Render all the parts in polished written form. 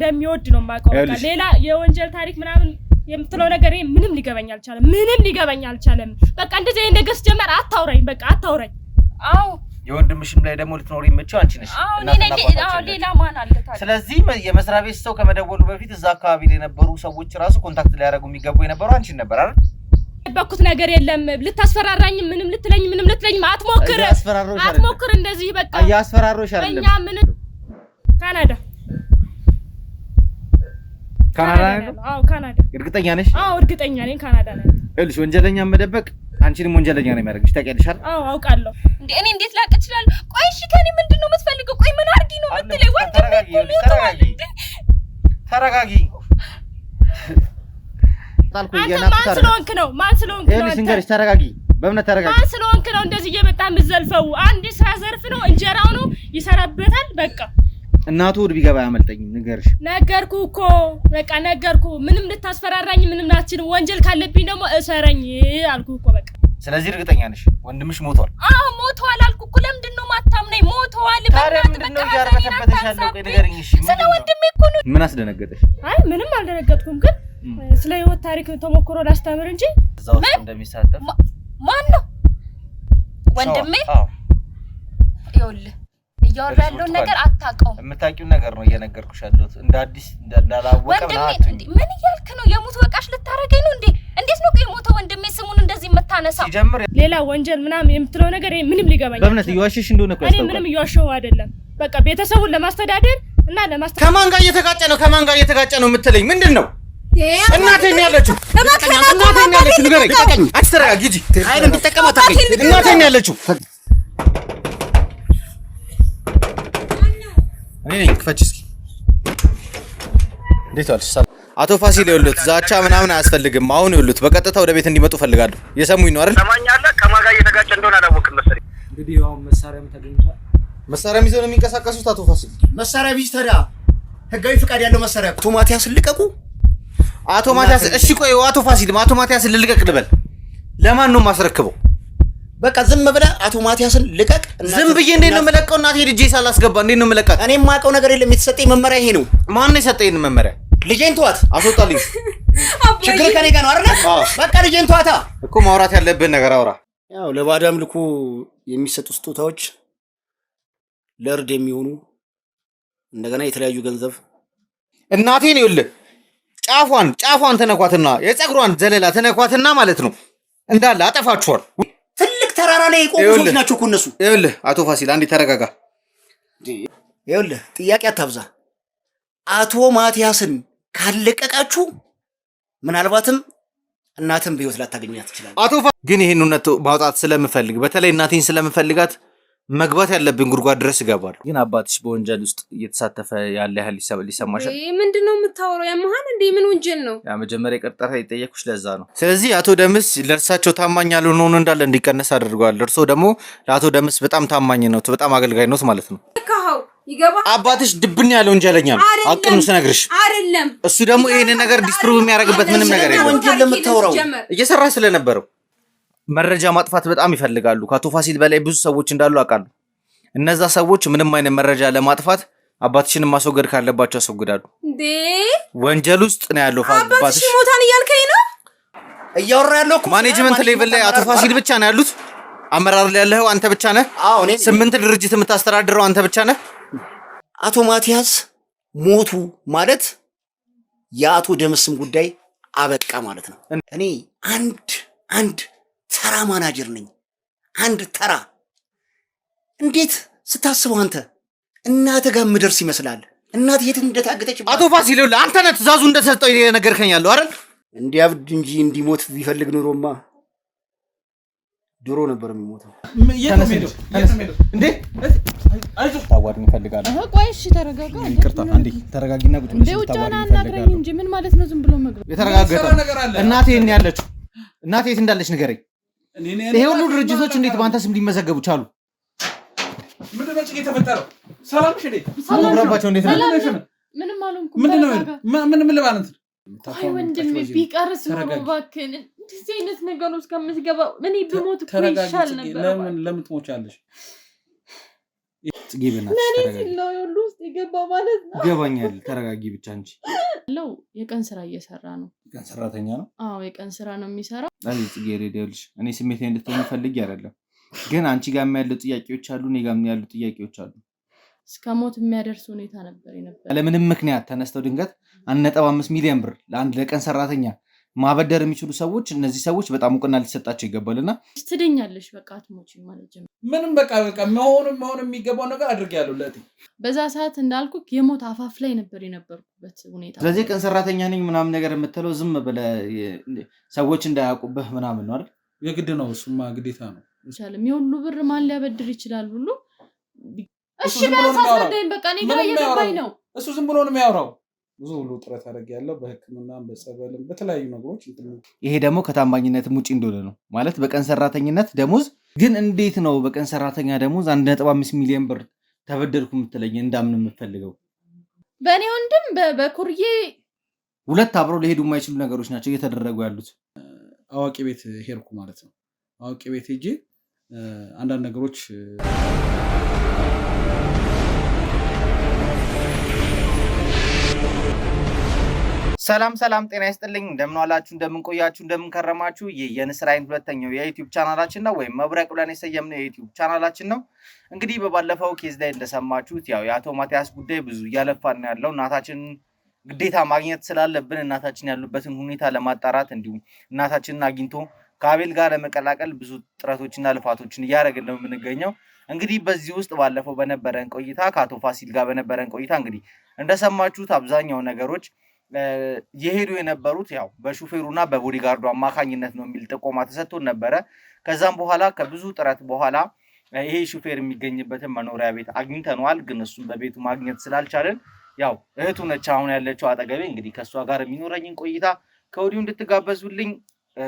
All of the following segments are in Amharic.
ስለሚወድ ነው ማቀው ሌላ የወንጀል ታሪክ ምናምን የምትለው ነገር ምንም ሊገባኝ አልቻለም በቃ እንደዚህ አይነት ነገር ጀመር አታውራኝ በቃ አታውራኝ አው የወንድምሽም ላይ ደግሞ ልትኖሪ የምትችው አንቺ ነሽ አው ሌላ ማን አለ ታዲያ ስለዚህ የመስሪያ ቤት ሰው ከመደወሉ በፊት እዛ አካባቢ ላይ የነበሩ ሰዎች ራሱ ኮንታክት ሊያደርጉ የሚገቡ የነበሩ አንቺ ነበር አይደል በኩት ነገር የለም ልታስፈራራኝ ምንም ልትለኝ አትሞክር እንደዚህ በቃ ያስፈራሮሽ አይደለም እኛ ምን ካናዳ አው ካናዳ እርግጠኛ ነሽ አው እርግጠኛ ነኝ ካናዳ ነኝ እልሽ ወንጀለኛ መደበቅ አንቺንም ወንጀለኛ ነው የሚያደርግሽ ታውቂያለሽ አይደል አው አውቃለሁ እንዴ እኔ እንዴት ላቅ እችላለሁ ቆይ እሺ ከኔ ምንድነው የምትፈልገው ቆይ ምን አርጊ ነው የምትለኝ ተረጋጊ ታልኩ ማን ስለሆንክ ነው እንግዲህ ተረጋጊ በእምነት ተረጋጊ ማን ስለሆንክ ነው እንደዚህ እየመጣ ምዘልፈው አንድ ስራ ዘርፍ ነው እንጀራው ነው ይሰራበታል በቃ እናቱ ወድ ቢገባ ያመልጠኝ ነገርኩ እኮ በቃ ነገርኩ ምንም ልታስፈራራኝ ምንም ናችን ወንጀል ካለብኝ ደግሞ እሰረኝ አልኩ እኮ በቃ ስለዚህ እርግጠኛ ነሽ ወንድምሽ ሞቷል አዎ ሞቷል አልኩ እኮ ለምንድነው ማታምነኝ ሞቷል ምንድነው ያረከበተሽ ያለው ቆይ ንገሪኝ እሺ ስለ ወንድሜ እኮ ነው ምን አስደነገጠሽ አይ ምንም አልደነገጥኩም ግን ስለ ህይወት ታሪክ ተሞክሮ ላስተምር እንጂ እዛው እንደሚሳተፍ ማን ነው ወንድሜ ይኸውልህ እያወራ ያለው ነገር አታውቀው የምታውቂው ነገር ነው እየነገርኩሽ ያለሁት እንደ አዲስ እንዳላወቀ ምን እያልክ ነው የሙት ወቃሽ ልታረገኝ ነው እንዴት ነው የሞተው ወንድሜ ስሙን እንደዚህ መታነሳው ሲጀምር ሌላ ወንጀል ምናምን የምትለው ነገር ምንም ሊገባኝ በእምነት እየዋሸሽ እንደሆነ እኮ ያስታውቃል ምንም እየዋሸው አይደለም በቃ ቤተሰቡን ለማስተዳደር እና ከማን ጋር እየተጋጨ ነው የምትለኝ ምንድነው እናቴን ያለችው ንገረኝ አትተረጋጊ ሂጂ አይን እንድትጠቀማት አድርገኝ እናቴን ያለችው እኔ ክፈች እስኪ እንዴት ዋልሽ አቶ ፋሲል ይኸውልህ ዛቻ ምናምን አያስፈልግም አሁን ይኸውልህ በቀጥታ ወደ ቤት እንዲመጡ ፈልጋለሁ የሰሙኝ ነው አይደል ሰማኛለህ ከማን ጋር እየተጋጨ እንደሆነ አላወቅም መሰለኝ እንግዲህ ያው መሳሪያም ተገኝቷል መሳሪያ ይዘው ነው የሚንቀሳቀሱት አቶ ፋሲል መሳሪያ ቢዝ ታዲያ ህጋዊ ፍቃድ ያለው መሳሪያ አቶ ማቲያስ ልቀቁ አቶ ማቲያስ እሺ ቆይ አቶ ፋሲል አቶ ማቲያስ ልልቀቅ ልበል ለማን ነው ማስረክበው በቃ ዝም ብለህ አቶ ማቲያስን ልቀቅ ዝም ብዬ እንዴት ነው መለቀው እናቴ ልጄ ሳላስገባ እንዴት ነው መለቀቅ እኔ የማውቀው ነገር የለም የተሰጠኝ መመሪያ ይሄ ነው ማን ነው የሰጠኝ መመሪያ ልጄን ተዋት አስወጣልኝ ችግር ከኔ ጋር ነው አይደል በቃ ልጄን ተዋታ እኮ ማውራት ያለብን ነገር አውራ ያው ለባዳም ልኩ የሚሰጡ ስጦታዎች ለርድ የሚሆኑ እንደገና የተለያዩ ገንዘብ እናቴን ይኸውልህ ጫፏን ተነኳትና የፀጉሯን ዘለላ ተነኳትና ማለት ነው እንዳለ አጠፋችኋል ትልቅ ተራራ ላይ የቆሙ ሰዎች ናቸው እኮ እነሱ ይኸውልህ አቶ ፋሲል አንዴ ተረጋጋ ይኸውልህ ጥያቄ አታብዛ አቶ ማቲያስን ካልለቀቃችሁ ምናልባትም እናትን በህይወት ላታገኛት ይችላል አቶ ግን ይሄን እውነት ማውጣት ስለምፈልግ በተለይ እናቴን ስለምፈልጋት መግባት ያለብን ጉርጓድ ድረስ ይገባል ግን አባትሽ በወንጀል ውስጥ እየተሳተፈ ያለ ያህል ሊሰማሻል ምንድነው የምታወራው ያመሃን እንዴ ምን ወንጀል ነው ያ መጀመሪያ ቀርጣታ ይጠየቁሽ ለዛ ነው ስለዚህ አቶ ደምስ ለርሳቸው ታማኝ ያልሆነው እንዳለ እንዲቀነስ አድርጓል እርሶ ደግሞ ለአቶ ደምስ በጣም ታማኝ ነው በጣም አገልጋይ ነው ማለት ነው ካው ይገባ አባትሽ ድብን ያለው ወንጀለኛ ነው አቅም ስነግርሽ አይደለም እሱ ደግሞ ይሄን ነገር ዲስፕሩቭ የሚያደርግበት ምንም ነገር የለም ወንጀል ለምታወራው እየሰራ ስለነበረው መረጃ ማጥፋት በጣም ይፈልጋሉ ከአቶ ፋሲል በላይ ብዙ ሰዎች እንዳሉ አውቃለሁ እነዛ ሰዎች ምንም አይነት መረጃ ለማጥፋት አባትሽን ማስወገድ ካለባቸው አስወግዳሉ እንዴ ወንጀል ውስጥ ነው ያለው አባትሽ ሞታን እያልከኝ ነው እያወራ ያለው ማኔጅመንት ሌቭል ላይ አቶ ፋሲል ብቻ ነው ያሉት አመራር ላይ ያለው አንተ ብቻ ነህ አዎ እኔ 8 ድርጅት የምታስተዳድረው አንተ ብቻ ነህ አቶ ማቲያስ ሞቱ ማለት የአቶ ደምስም ጉዳይ አበቃ ማለት ነው እኔ አንድ ተራ ማናጀር ነኝ አንድ ተራ እንዴት ስታስበው አንተ እናተ ጋር ምድርስ ይመስላል እናት የት እንደታገተች አቶ ፋሲል አንተ ነህ ትእዛዙ እንደሰጠው ነገርከኝ ያለው አይደል እንዲያብድ እንጂ እንዲሞት ቢፈልግ ኑሮማ ድሮ ነበር የሚሞተው እንዴ ታዋርኝ ፈልጋለሁ ቆይ እሺ ተረጋጋ ይቅርታ አንዴ ተረጋጊና ቁጭ ብለሽ ታዋርኝ ፈልጋለሁ እንጂ ምን ማለት ነው ዝም ብሎ መግባት የተረጋገጠ እናቴ እኔ ያለችው እናቴ የት እንዳለች ንገረኝ ይሄ ሁሉ ድርጅቶች እንዴት ባንተ ስም ሊመዘገቡ ቻሉ ምንድነው ጭቄ ተፈጠረው ሰላምሽ እንዴ ሰላምባቸው እንዴት ነው ምንም አልሆንኩም ምንም ልባንት አይ ወንድሜ ቢቀርስ ነው ባክን እንደዚህ አይነት ነገር ውስጥ ከምትገባ እኔ ብሞት እኮ ይሻል ነበር ለምን ትሞቻለሽ ጽጌ በእናትሽ ተረጋጊ ነው ሁሉ ውስጥ ይገባ ማለት ነው ይገባኛል ተረጋጊ ብቻ አንቺ ለው የቀን ስራ እየሰራ ነው የቀን ሰራተኛ ነው አዎ የቀን ስራ ነው የሚሰራው አይ ጽጌ ሬዲዮልሽ እኔ ስሜቴን እንድትሆኚ ፈልጌ አይደለም ግን አንቺ ጋር ያሉ ጥያቄዎች አሉ እኔ ጋር ያሉ ጥያቄዎች አሉ እስከ ሞት የሚያደርስ ሁኔታ ነበር የነበረው ለምንም ምክንያት ተነስተው ድንገት 1.5 ሚሊዮን ብር ለአንድ ለቀን ሰራተኛ ማበደር የሚችሉ ሰዎች እነዚህ ሰዎች በጣም እውቅና ሊሰጣቸው ይገባልና ትደኛለሽ በቃ አትሞቺ ማለት ነው ምንም በቃ መሆን የሚገባው ነገር አድርጌያለሁ ለቲ በዛ ሰዓት እንዳልኩ የሞት አፋፍ ላይ ነበር የነበርኩበት ሁኔታ ስለዚህ ቀን ሰራተኛ ነኝ ምናምን ነገር የምትለው ዝም ብለህ ሰዎች እንዳያውቁብህ ምናምን ነው አይደል የግድ ነው እሱማ ግዴታ ነው ይችላል የሁሉ ብር ማን ሊያበድር ይችላል ሁሉ እሺ በቃ እኔ ጋር እየገባኝ ነው እሱ ዝም ብሎ ነው የሚያወራው ብዙ ሁሉ ጥረት አደርጋለሁ በህክምናም በጸበልም በተለያዩ ነገሮች ይሄ ደግሞ ከታማኝነትም ውጪ እንደሆነ ነው ማለት በቀን ሰራተኝነት ደሞዝ ግን እንዴት ነው በቀን ሰራተኛ ደሞዝ 1.5 ሚሊዮን ብር ተበደርኩ የምትለኝ እንዳምን የምፈልገው በእኔ ወንድም በኩርዬ ሁለት አብረው ሊሄዱ የማይችሉ ነገሮች ናቸው እየተደረጉ ያሉት አዋቂ ቤት ሄድኩ ማለት ነው አዋቂ ቤት ሄጄ አንዳንድ ነገሮች ሰላም ጤና ይስጥልኝ እንደምን ዋላችሁ እንደምን ቆያችሁ እንደምን ከረማችሁ ይህ የንስር አይን ሁለተኛው የዩቲዩብ ቻናላችን ነው ወይም መብረቅ ብለን የሰየምነው የዩቲዩብ ቻናላችን ነው እንግዲህ በባለፈው ኬዝ ላይ እንደሰማችሁት ያው የአቶ ማቲያስ ጉዳይ ብዙ እያለፋን ያለው እናታችን ግዴታ ማግኘት ስላለብን እናታችን ያሉበትን ሁኔታ ለማጣራት እንዲሁም እናታችንን አግኝቶ ከአቤል ጋር ለመቀላቀል ብዙ ጥረቶችና ልፋቶችን እያደረግን ነው የምንገኘው እንግዲህ በዚህ ውስጥ ባለፈው በነበረን ቆይታ ከአቶ ፋሲል ጋር በነበረን ቆይታ እንግዲህ እንደሰማችሁት አብዛኛው ነገሮች የሄዱ የነበሩት ያው በሹፌሩና በቦዲጋርዱ አማካኝነት ነው የሚል ጥቆማ ተሰጥቶን ነበረ ከዛም በኋላ ከብዙ ጥረት በኋላ ይሄ ሹፌር የሚገኝበትን መኖሪያ ቤት አግኝተናል ግን እሱን በቤቱ ማግኘት ስላልቻለን ያው እህቱ ነች አሁን ያለችው አጠገቤ እንግዲህ ከሷ ጋር የሚኖረኝን ቆይታ ከወዲሁ እንድትጋበዙልኝ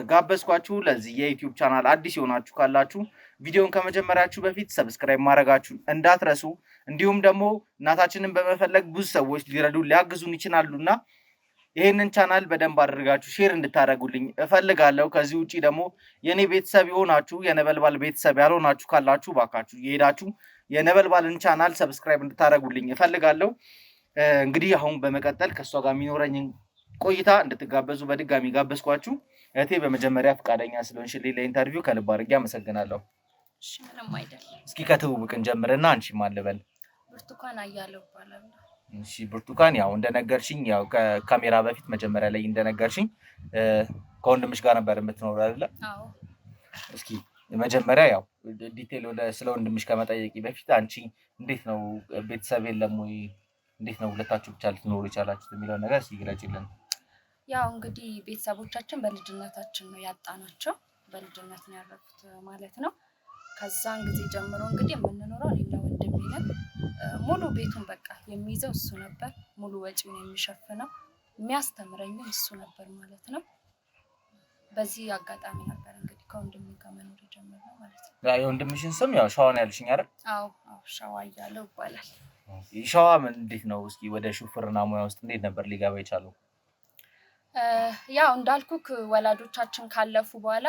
ጋበዝኳችሁ ለዚህ የዩቲዩብ ቻናል አዲስ የሆናችሁ ካላችሁ ቪዲዮን ከመጀመሪያችሁ በፊት ሰብስክራይብ ማድረጋችሁን እንዳትረሱ እንዲሁም ደግሞ እናታችንን በመፈለግ ብዙ ሰዎች ሊረዱ ሊያግዙን ይችላሉና ይሄንን ቻናል በደንብ አድርጋችሁ ሼር እንድታደርጉልኝ እፈልጋለሁ ከዚህ ውጪ ደግሞ የኔ ቤተሰብ የሆናችሁ የነበልባል ቤተሰብ ያልሆናችሁ ካላችሁ ባካችሁ የሄዳችሁ የነበልባልን ቻናል ሰብስክራይብ እንድታደርጉልኝ እፈልጋለሁ እንግዲህ አሁን በመቀጠል ከሷ ጋር የሚኖረኝን ቆይታ እንድትጋበዙ በድጋሚ ጋበዝኳችሁ እቴ በመጀመሪያ ፍቃደኛ ስለሆንሽልኝ ለኢንተርቪው ከልብ አድርጌ አመሰግናለሁ እሺ ምንም አይደል እስኪ ከትውውቅን ጀምረና አንቺ ማን ልበል ብርቱካን አያለው ይባላል እሺ ብርቱካን ያው እንደነገርሽኝ ያው ከካሜራ በፊት መጀመሪያ ላይ እንደነገርሽኝ ከወንድምሽ ጋር ነበር የምትኖረው አይደል አዎ እስኪ መጀመሪያ ያው ዲቴል ስለ ወንድምሽ ከመጠየቂ በፊት አንቺ እንዴት ነው ቤተሰብ የለም ወይ እንዴት ነው ሁለታችሁ ብቻ ልትኖሩ ይቻላችሁ የሚለው ነገር እስኪ ግለጪልን ያው እንግዲህ ቤተሰቦቻችን በልጅነታችን ነው ያጣናቸው በልጅነት ነው ያረፉት ማለት ነው ከዛን ጊዜ ጀምሮ እንግዲህ የምንኖረው እኔና ወንድሜ ነን ሙሉ ቤቱን በቃ የሚይዘው እሱ ነበር ሙሉ ወጪውን የሚሸፍነው የሚያስተምረኝም እሱ ነበር ማለት ነው በዚህ አጋጣሚ ነበር እንግዲህ ከወንድሜ ጋር መኖር የጀመርነው ማለት ነው የወንድምሽን ስም ያው ሻዋ ነው ያልሽኝ አይደል አዎ ሻዋ እያለው ይባላል ሻዋ ምን እንዴት ነው እስኪ ወደ ሹፍርና ሙያ ውስጥ እንዴት ነበር ሊገባ የቻለው ያው እንዳልኩክ ወላጆቻችን ካለፉ በኋላ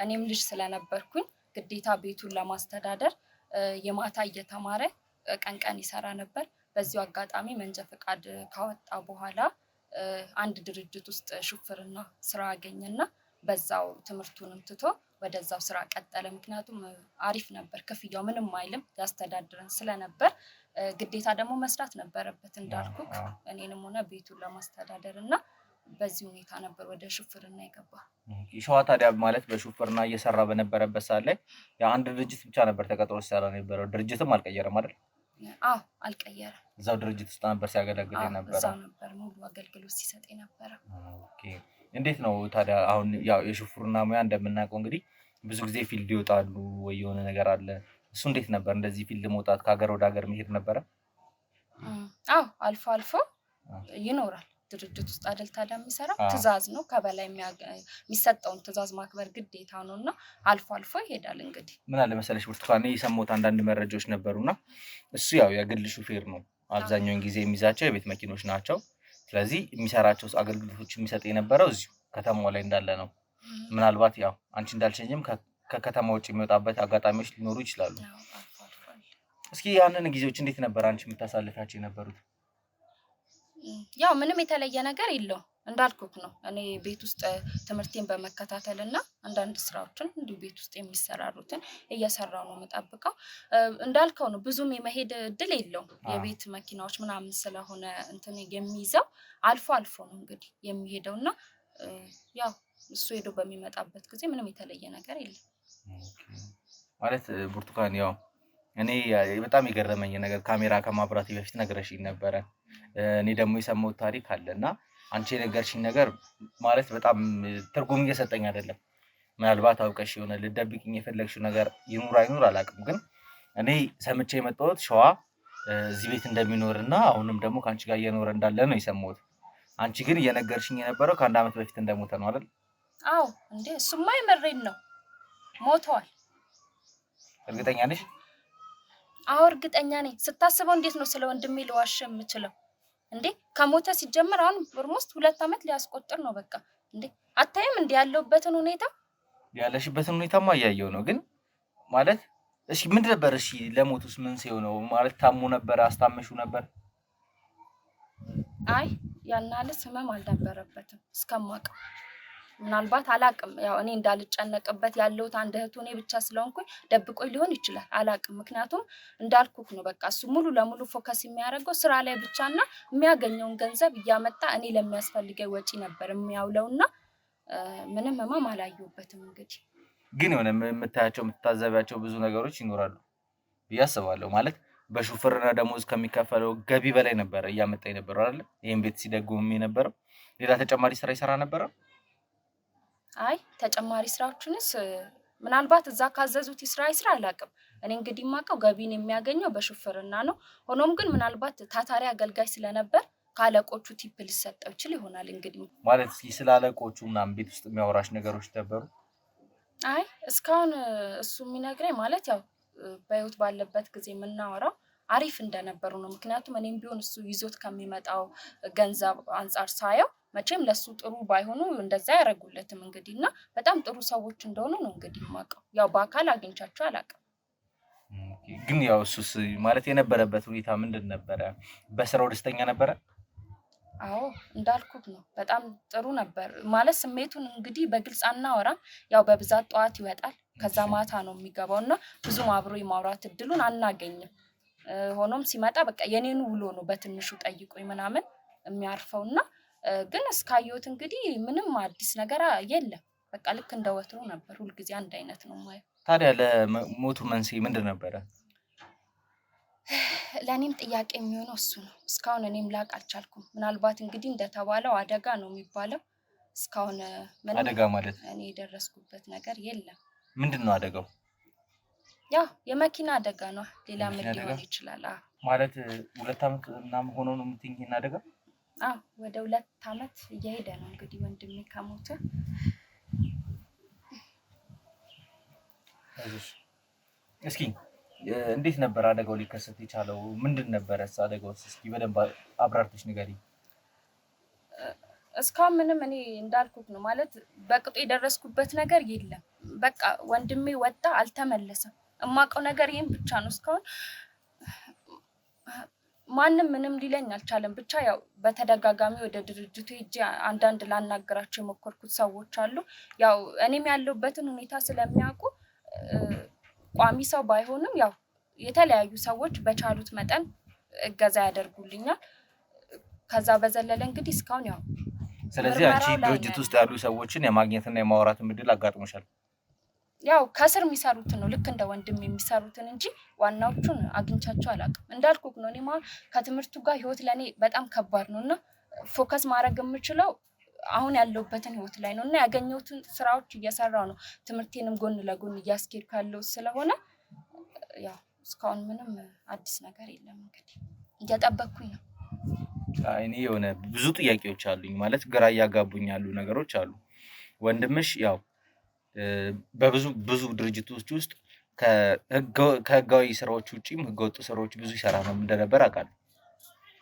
እኔም ልጅ ስለነበርኩኝ ግዴታ ቤቱን ለማስተዳደር የማታ እየተማረ ቀን ይሰራ ነበር በዚሁ አጋጣሚ መንጃ ፈቃድ ካወጣ በኋላ አንድ ድርጅት ውስጥ ሹፍርና ስራ አገኘና በዛው ትምህርቱንም ትቶ ወደዛው ስራ ቀጠለ ምክንያቱም አሪፍ ነበር ክፍያው ምንም አይልም ያስተዳድረን ስለነበር ግዴታ ደግሞ መስራት ነበረበት እንዳልኩክ እኔንም ሆነ ቤቱን ለማስተዳደርና በዚህ ሁኔታ ነበር ወደ ሹፍርና የገባ ሻዋ ታዲያ ማለት በሹፍርና እየሰራ በነበረበት ሰዓት ላይ የአንድ ድርጅት ብቻ ነበር ተቀጥሮ ሲሰራ የነበረው ድርጅትም አልቀየረም አይደል አዎ አልቀየረም እዛው ድርጅት ውስጥ ነበር ሲያገለግል የነበረው እዛው ነበር ሙሉ አገልግሎት ሲሰጥ የነበረው ኦኬ እንዴት ነው ታዲያ አሁን ያው የሹፍርና ሙያ እንደምናውቀው እንግዲህ ብዙ ጊዜ ፊልድ ይወጣሉ ወይ የሆነ ነገር አለ እሱ እንዴት ነበር እንደዚህ ፊልድ መውጣት ከሀገር ወደ ሀገር መሄድ ነበረ አዎ አልፎ ይኖራል ድርጅት ውስጥ አይደል ታዲያ የሚሰራ ትዕዛዝ ነው ከበላይ የሚሰጠውን ትዕዛዝ ማክበር ግዴታ ነውና አልፎ ይሄዳል እንግዲህ ምን አለ መሰለሽ ብርቱካን የሰማሁት አንዳንድ መረጃዎች ነበሩና እሱ ያው የግል ሹፌር ነው አብዛኛውን ጊዜ የሚይዛቸው የቤት መኪኖች ናቸው ስለዚህ የሚሰራቸው አገልግሎቶች የሚሰጥ የነበረው እዚሁ ከተማው ላይ እንዳለ ነው ምናልባት ያው አንቺ እንዳልሸኝም ከከተማ ውጭ የሚወጣበት አጋጣሚዎች ሊኖሩ ይችላሉ እስኪ ያንን ጊዜዎች እንዴት ነበር አንቺ የምታሳልፊያቸው የነበሩት? ያው ምንም የተለየ ነገር የለውም እንዳልኩክ ነው። እኔ ቤት ውስጥ ትምህርቴን በመከታተል እና አንዳንድ ስራዎችን እንዲሁ ቤት ውስጥ የሚሰራሩትን እየሰራው ነው የምጠብቀው። እንዳልከው ነው ብዙም የመሄድ እድል የለውም። የቤት መኪናዎች ምናምን ስለሆነ እንትን የሚይዘው አልፎ አልፎ ነው እንግዲህ የሚሄደው እና ያው እሱ ሄዶ በሚመጣበት ጊዜ ምንም የተለየ ነገር የለም። ማለት ብርቱካን ያው እኔ በጣም የገረመኝ ነገር ካሜራ ከማብራቴ በፊት ነግረሽኝ ነበረ። እኔ ደግሞ የሰማሁት ታሪክ አለና አንቺ የነገርሽኝ ነገር ማለት በጣም ትርጉም እየሰጠኝ አይደለም። ምናልባት አውቀሽ የሆነ ልደብቅኝ የፈለግሽው ነገር ይኑር አይኑር አላውቅም፣ ግን እኔ ሰምቼ የመጣሁት ሸዋ እዚህ ቤት እንደሚኖርና አሁንም ደግሞ ከአንቺ ጋር እየኖረ እንዳለ ነው የሰማሁት። አንቺ ግን እየነገርሽኝ የነበረው ከ1 ዓመት በፊት እንደሞተ ነው አይደል? አዎ እንዴ እሱማ የመሬን ነው፣ ሞተዋል። እርግጠኛ ነሽ? አዎ እርግጠኛ ነኝ። ስታስበው እንዴት ነው ስለ ወንድሜ ልዋሽ የምችለው? እንዴ ከሞተ ሲጀመር አሁን ኦልሞስት 2 ዓመት ሊያስቆጥር ነው። በቃ እንዴ አታይም እንዴ ያለውበትን ሁኔታ? ያለሽበትን ሁኔታማ እያየው ነው። ግን ማለት እሺ ምን ነበር? እሺ ለሞቱስ ምን ሲሆን ነው ማለት? ታሞ ነበር? አስታመሹ ነበር? አይ ያናልስ ህመም አልነበረበትም እስከማውቀው። ምናልባት አላቅም፣ ያው እኔ እንዳልጨነቅበት ያለሁት አንድ እህቱ እኔ ብቻ ስለሆንኩኝ ደብቆኝ ሊሆን ይችላል፣ አላቅም። ምክንያቱም እንዳልኩክ ነው በቃ እሱ ሙሉ ለሙሉ ፎከስ የሚያደርገው ስራ ላይ ብቻና የሚያገኘውን ገንዘብ እያመጣ እኔ ለሚያስፈልገኝ ወጪ ነበር የሚያውለውና ምንም ህመም አላየሁበትም። እንግዲህ ግን የሆነ የምታያቸው የምትታዘቢያቸው ብዙ ነገሮች ይኖራሉ ብዬ አስባለሁ። ማለት በሹፍርና ደሞዝ ከሚከፈለው ገቢ በላይ ነበረ እያመጣ የነበረው አይደል? ይሄን ቤት ሲደጉም የነበረው ሌላ ተጨማሪ ስራ ይሰራ ነበረ? አይ ተጨማሪ ስራዎችንስ ምናልባት እዛ ካዘዙት ስራ አላውቅም። እኔ እንግዲህ የማውቀው ገቢን የሚያገኘው በሹፍርና ነው። ሆኖም ግን ምናልባት ታታሪ አገልጋይ ስለነበር ካለቆቹ ቲፕ ሊሰጠው ይችል ይሆናል። እንግዲህ ማለት እስኪ ስለ አለቆቹ ምናምን ቤት ውስጥ የሚያወራሽ ነገሮች ነበሩ? አይ እስካሁን እሱ የሚነግረኝ ማለት ያው በህይወት ባለበት ጊዜ የምናወራው አሪፍ እንደነበሩ ነው። ምክንያቱም እኔም ቢሆን እሱ ይዞት ከሚመጣው ገንዘብ አንጻር ሳየው መቼም ለሱ ጥሩ ባይሆኑ እንደዛ ያደርጉለትም እንግዲህ እና በጣም ጥሩ ሰዎች እንደሆኑ ነው እንግዲህ የማውቀው። ያው በአካል አግኝቻቸው አላውቅም። ግን ያው እሱስ ማለት የነበረበት ሁኔታ ምንድን ነበረ? በስራው ደስተኛ ነበረ? አዎ እንዳልኩት ነው በጣም ጥሩ ነበር። ማለት ስሜቱን እንግዲህ በግልጽ አናወራም። ያው በብዛት ጠዋት ይወጣል፣ ከዛ ማታ ነው የሚገባው እና ብዙም አብሮ የማውራት እድሉን አናገኝም። ሆኖም ሲመጣ በቃ የኔኑ ውሎ ነው በትንሹ ጠይቆኝ ምናምን የሚያርፈው እና ግን እስካየሁት እንግዲህ ምንም አዲስ ነገር የለም። በቃ ልክ እንደ ወትሮ ነበር፣ ሁልጊዜ አንድ አይነት ነው ማየው። ታዲያ ለሞቱ መንስኤ ምንድን ነበረ? ለእኔም ጥያቄ የሚሆነው እሱ ነው። እስካሁን እኔም ላቅ አልቻልኩም። ምናልባት እንግዲህ እንደተባለው አደጋ ነው የሚባለው። እስካሁን ምንም አደጋ ማለት እኔ የደረስኩበት ነገር የለም። ምንድን ነው አደጋው? ያው የመኪና አደጋ ነው። ሌላ ምን ሊሆን ይችላል? ማለት 2 ዓመት ምናምን ሆኖ ነው የምትይኝ አደጋ? አዎ ወደ 2 ዓመት እየሄደ ነው እንግዲህ ወንድሜ ከሞተ። እስኪ እንዴት ነበር አደጋው ሊከሰት የቻለው? ምንድን ነበረ አደጋው? እስኪ በደንብ አብራርተሽ ንገሪኝ። እስካሁን ምንም እኔ እንዳልኩት ነው ማለት በቅጡ የደረስኩበት ነገር የለም። በቃ ወንድሜ ወጣ አልተመለሰም። እማውቀው ነገር ይሄን ብቻ ነው። እስካሁን ማንም ምንም ሊለኝ አልቻለም። ብቻ ያው በተደጋጋሚ ወደ ድርጅቱ ሄጄ አንዳንድ ላናገራቸው የሞከርኩት ሰዎች አሉ። ያው እኔም ያለሁበትን ሁኔታ ስለሚያውቁ ቋሚ ሰው ባይሆንም ያው የተለያዩ ሰዎች በቻሉት መጠን እገዛ ያደርጉልኛል። ከዛ በዘለለ እንግዲህ እስካሁን ያው ስለዚህ አንቺ ድርጅት ውስጥ ያሉ ሰዎችን የማግኘትና የማውራት እድል አጋጥሞሻል? ያው ከስር የሚሰሩትን ነው ልክ እንደ ወንድም የሚሰሩትን እንጂ ዋናዎቹን አግኝቻቸው አላውቅም። እንዳልኩት ነው እኔማ ከትምህርቱ ጋር ህይወት ለእኔ በጣም ከባድ ነው እና ፎከስ ማድረግ የምችለው አሁን ያለሁበትን ህይወት ላይ ነው እና ያገኘሁትን ስራዎች እየሰራው ነው። ትምህርቴንም ጎን ለጎን እያስኬድኩ ያለው ስለሆነ ያው እስካሁን ምንም አዲስ ነገር የለም። እንግዲህ እየጠበቅኩኝ ነው። እኔ የሆነ ብዙ ጥያቄዎች አሉኝ። ማለት ግራ እያጋቡኝ ያሉ ነገሮች አሉ። ወንድምሽ ያው በብዙ ድርጅቶች ውስጥ ከህጋዊ ስራዎች ውጪም ህገወጥ ስራዎች ብዙ ይሰራ ነው እንደነበር አውቃለሁ።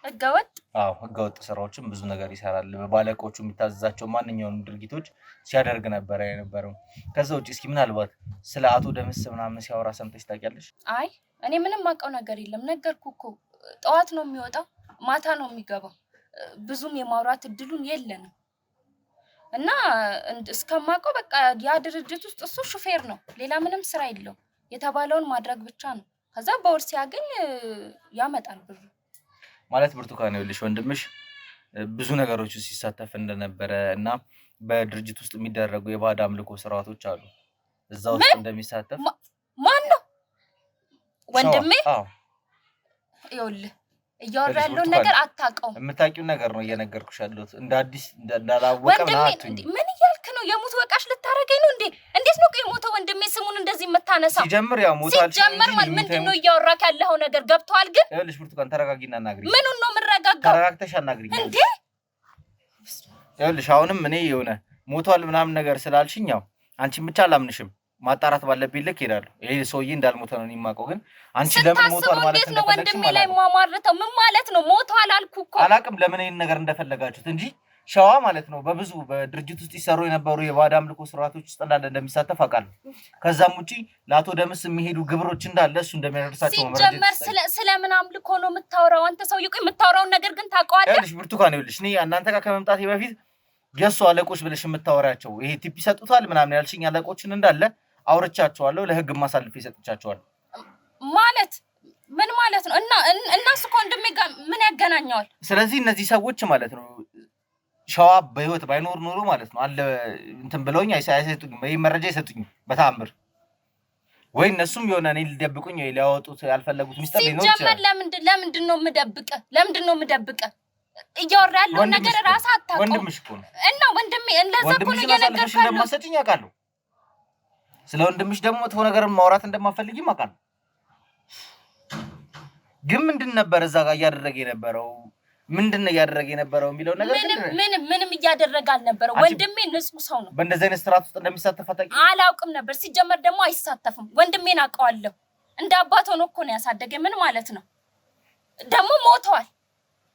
ህገወጥ ህገወጥ ስራዎችን ብዙ ነገር ይሰራል። ባለቆቹ የሚታዘዛቸው ማንኛውንም ድርጊቶች ሲያደርግ ነበር የነበረው። ከዛ ውጪ እስኪ ምናልባት ስለ አቶ ደምስ ምናምን ሲያወራ ሰምተሽ ታውቂያለሽ? አይ እኔ ምንም ማውቀው ነገር የለም። ነገርኩህ እኮ ጠዋት ነው የሚወጣው ማታ ነው የሚገባው። ብዙም የማውራት እድሉን የለንም እና እስከማውቀው በቃ ያ ድርጅት ውስጥ እሱ ሹፌር ነው፣ ሌላ ምንም ስራ የለው። የተባለውን ማድረግ ብቻ ነው። ከዛ በወር ሲያገኝ ያመጣል ብሩ። ማለት ብርቱካን ይኸውልሽ ወንድምሽ ብዙ ነገሮች ሲሳተፍ እንደነበረ እና በድርጅት ውስጥ የሚደረጉ የባዕድ አምልኮ ስርዓቶች አሉ እዛ ውስጥ እንደሚሳተፍ። ማን ነው ወንድሜ? ይኸውልህ እያወራ ያለውን ነገር አታውቀውም። የምታውቂውን ነገር ነው እየነገርኩሽ ያለሁት። እንደ አዲስ እንዳላወቀ ወንድሜ ምን እያልክ ነው? የሙት ወቃሽ ልታረገኝ ነው እንዴ? እንዴት ነው የሞተው ወንድሜ ስሙን እንደዚህ የምታነሳው? ሲጀምር ያው ሞታል። ሲጀምር ምንድነው እያወራክ ያለው ነገር ገብቷል? ግን ይኸውልሽ ብርቱካን ተረጋጊና አናግሪኝ። ምኑን ነው የምረጋጋው? ተረጋግተሽ አናግሪኝ እንዴ። ይኸውልሽ አሁንም እኔ የሆነ ሞቷል ምናምን ነገር ስላልሽኝ ያው አንቺን ብቻ አላምንሽም። ማጣራት ባለብኝ ልክ እሄዳለሁ። ይሄ ሰውዬ እንዳልሞተ ነው የማውቀው። ግን አንቺ ለምን ሞቷል ማለት ነው? ወንድሜ ላይ ማማርተው ምን ማለት ነው? ሞቷል አልኩ እኮ። አላውቅም ለምን ይሄን ነገር እንደፈለጋችሁት እንጂ ሸዋ ማለት ነው በብዙ በድርጅት ውስጥ ይሰሩ የነበሩ የባዕድ አምልኮ ስርዓቶች ውስጥ እንዳለ እንደሚሳተፍ አውቃለሁ። ከዛም ውጪ ለአቶ ደምስ የሚሄዱ ግብሮች እንዳለ እሱ እንደሚያደርሳቸው ነው። ሲጀመር ስለምን አምልኮ ነው የምታወራው አንተ ሰውዬ? ቆይ የምታወራውን ነገር ግን ታውቀዋለህ? ይኸውልሽ ብርቱካን ይኸውልሽ እኔ እናንተ ጋር ከመምጣቴ በፊት የእሱ አለቆች ብለሽ የምታወራቸው ይሄ ቲፕ ይሰጡታል ምናምን ያልሽኝ አለቆችን እንዳለ አውርቻቸዋለሁ። ለህግ ማሳልፌ ሰጥቻቸዋለሁ። ማለት ምን ማለት ነው? እና እሱ ወንድሜ ጋር ምን ያገናኘዋል? ስለዚህ እነዚህ ሰዎች ማለት ነው ሸዋ በህይወት ባይኖር ኖሮ ማለት ነው አለ እንትን ብለውኝ አይሰጡኝም፣ ወይ መረጃ አይሰጡኝም በታምር። ወይ እነሱም የሆነ እኔ ሊደብቁኝ ወይ ሊያወጡት ያልፈለጉት ሚስጥር ሊኖር ይችላል። ሲጀመር ለምንድን ነው የምደብቀህ? እያወራ ያለውን ነገር ራስህ አታውቀውም። ወንድምሽ እኮ ነው። እና ወንድሜ እንደዛ እኮ ነው እየነገርኩህ እንደማሰጭኝ አውቃለሁ። ስለ ወንድምሽ ደግሞ መጥፎ ነገር ማውራት እንደማፈልጊም አውቃለሁ። ግን ምንድን ነበር እዛ ጋር እያደረገ የነበረው? ምንድነው እያደረገ የነበረው የሚለው ነገር ምንም እያደረገ አልነበረው። ወንድሜ ንጹህ ሰው ነው። በእንደዚህ አይነት ስርዓት ውስጥ እንደሚሳተፍ አላውቅም ነበር። ሲጀመር ደግሞ አይሳተፍም። ወንድሜን አውቀዋለሁ። እንደ አባት ሆኖ እኮ ነው ያሳደገኝ። ምን ማለት ነው? ደግሞ ሞቷል።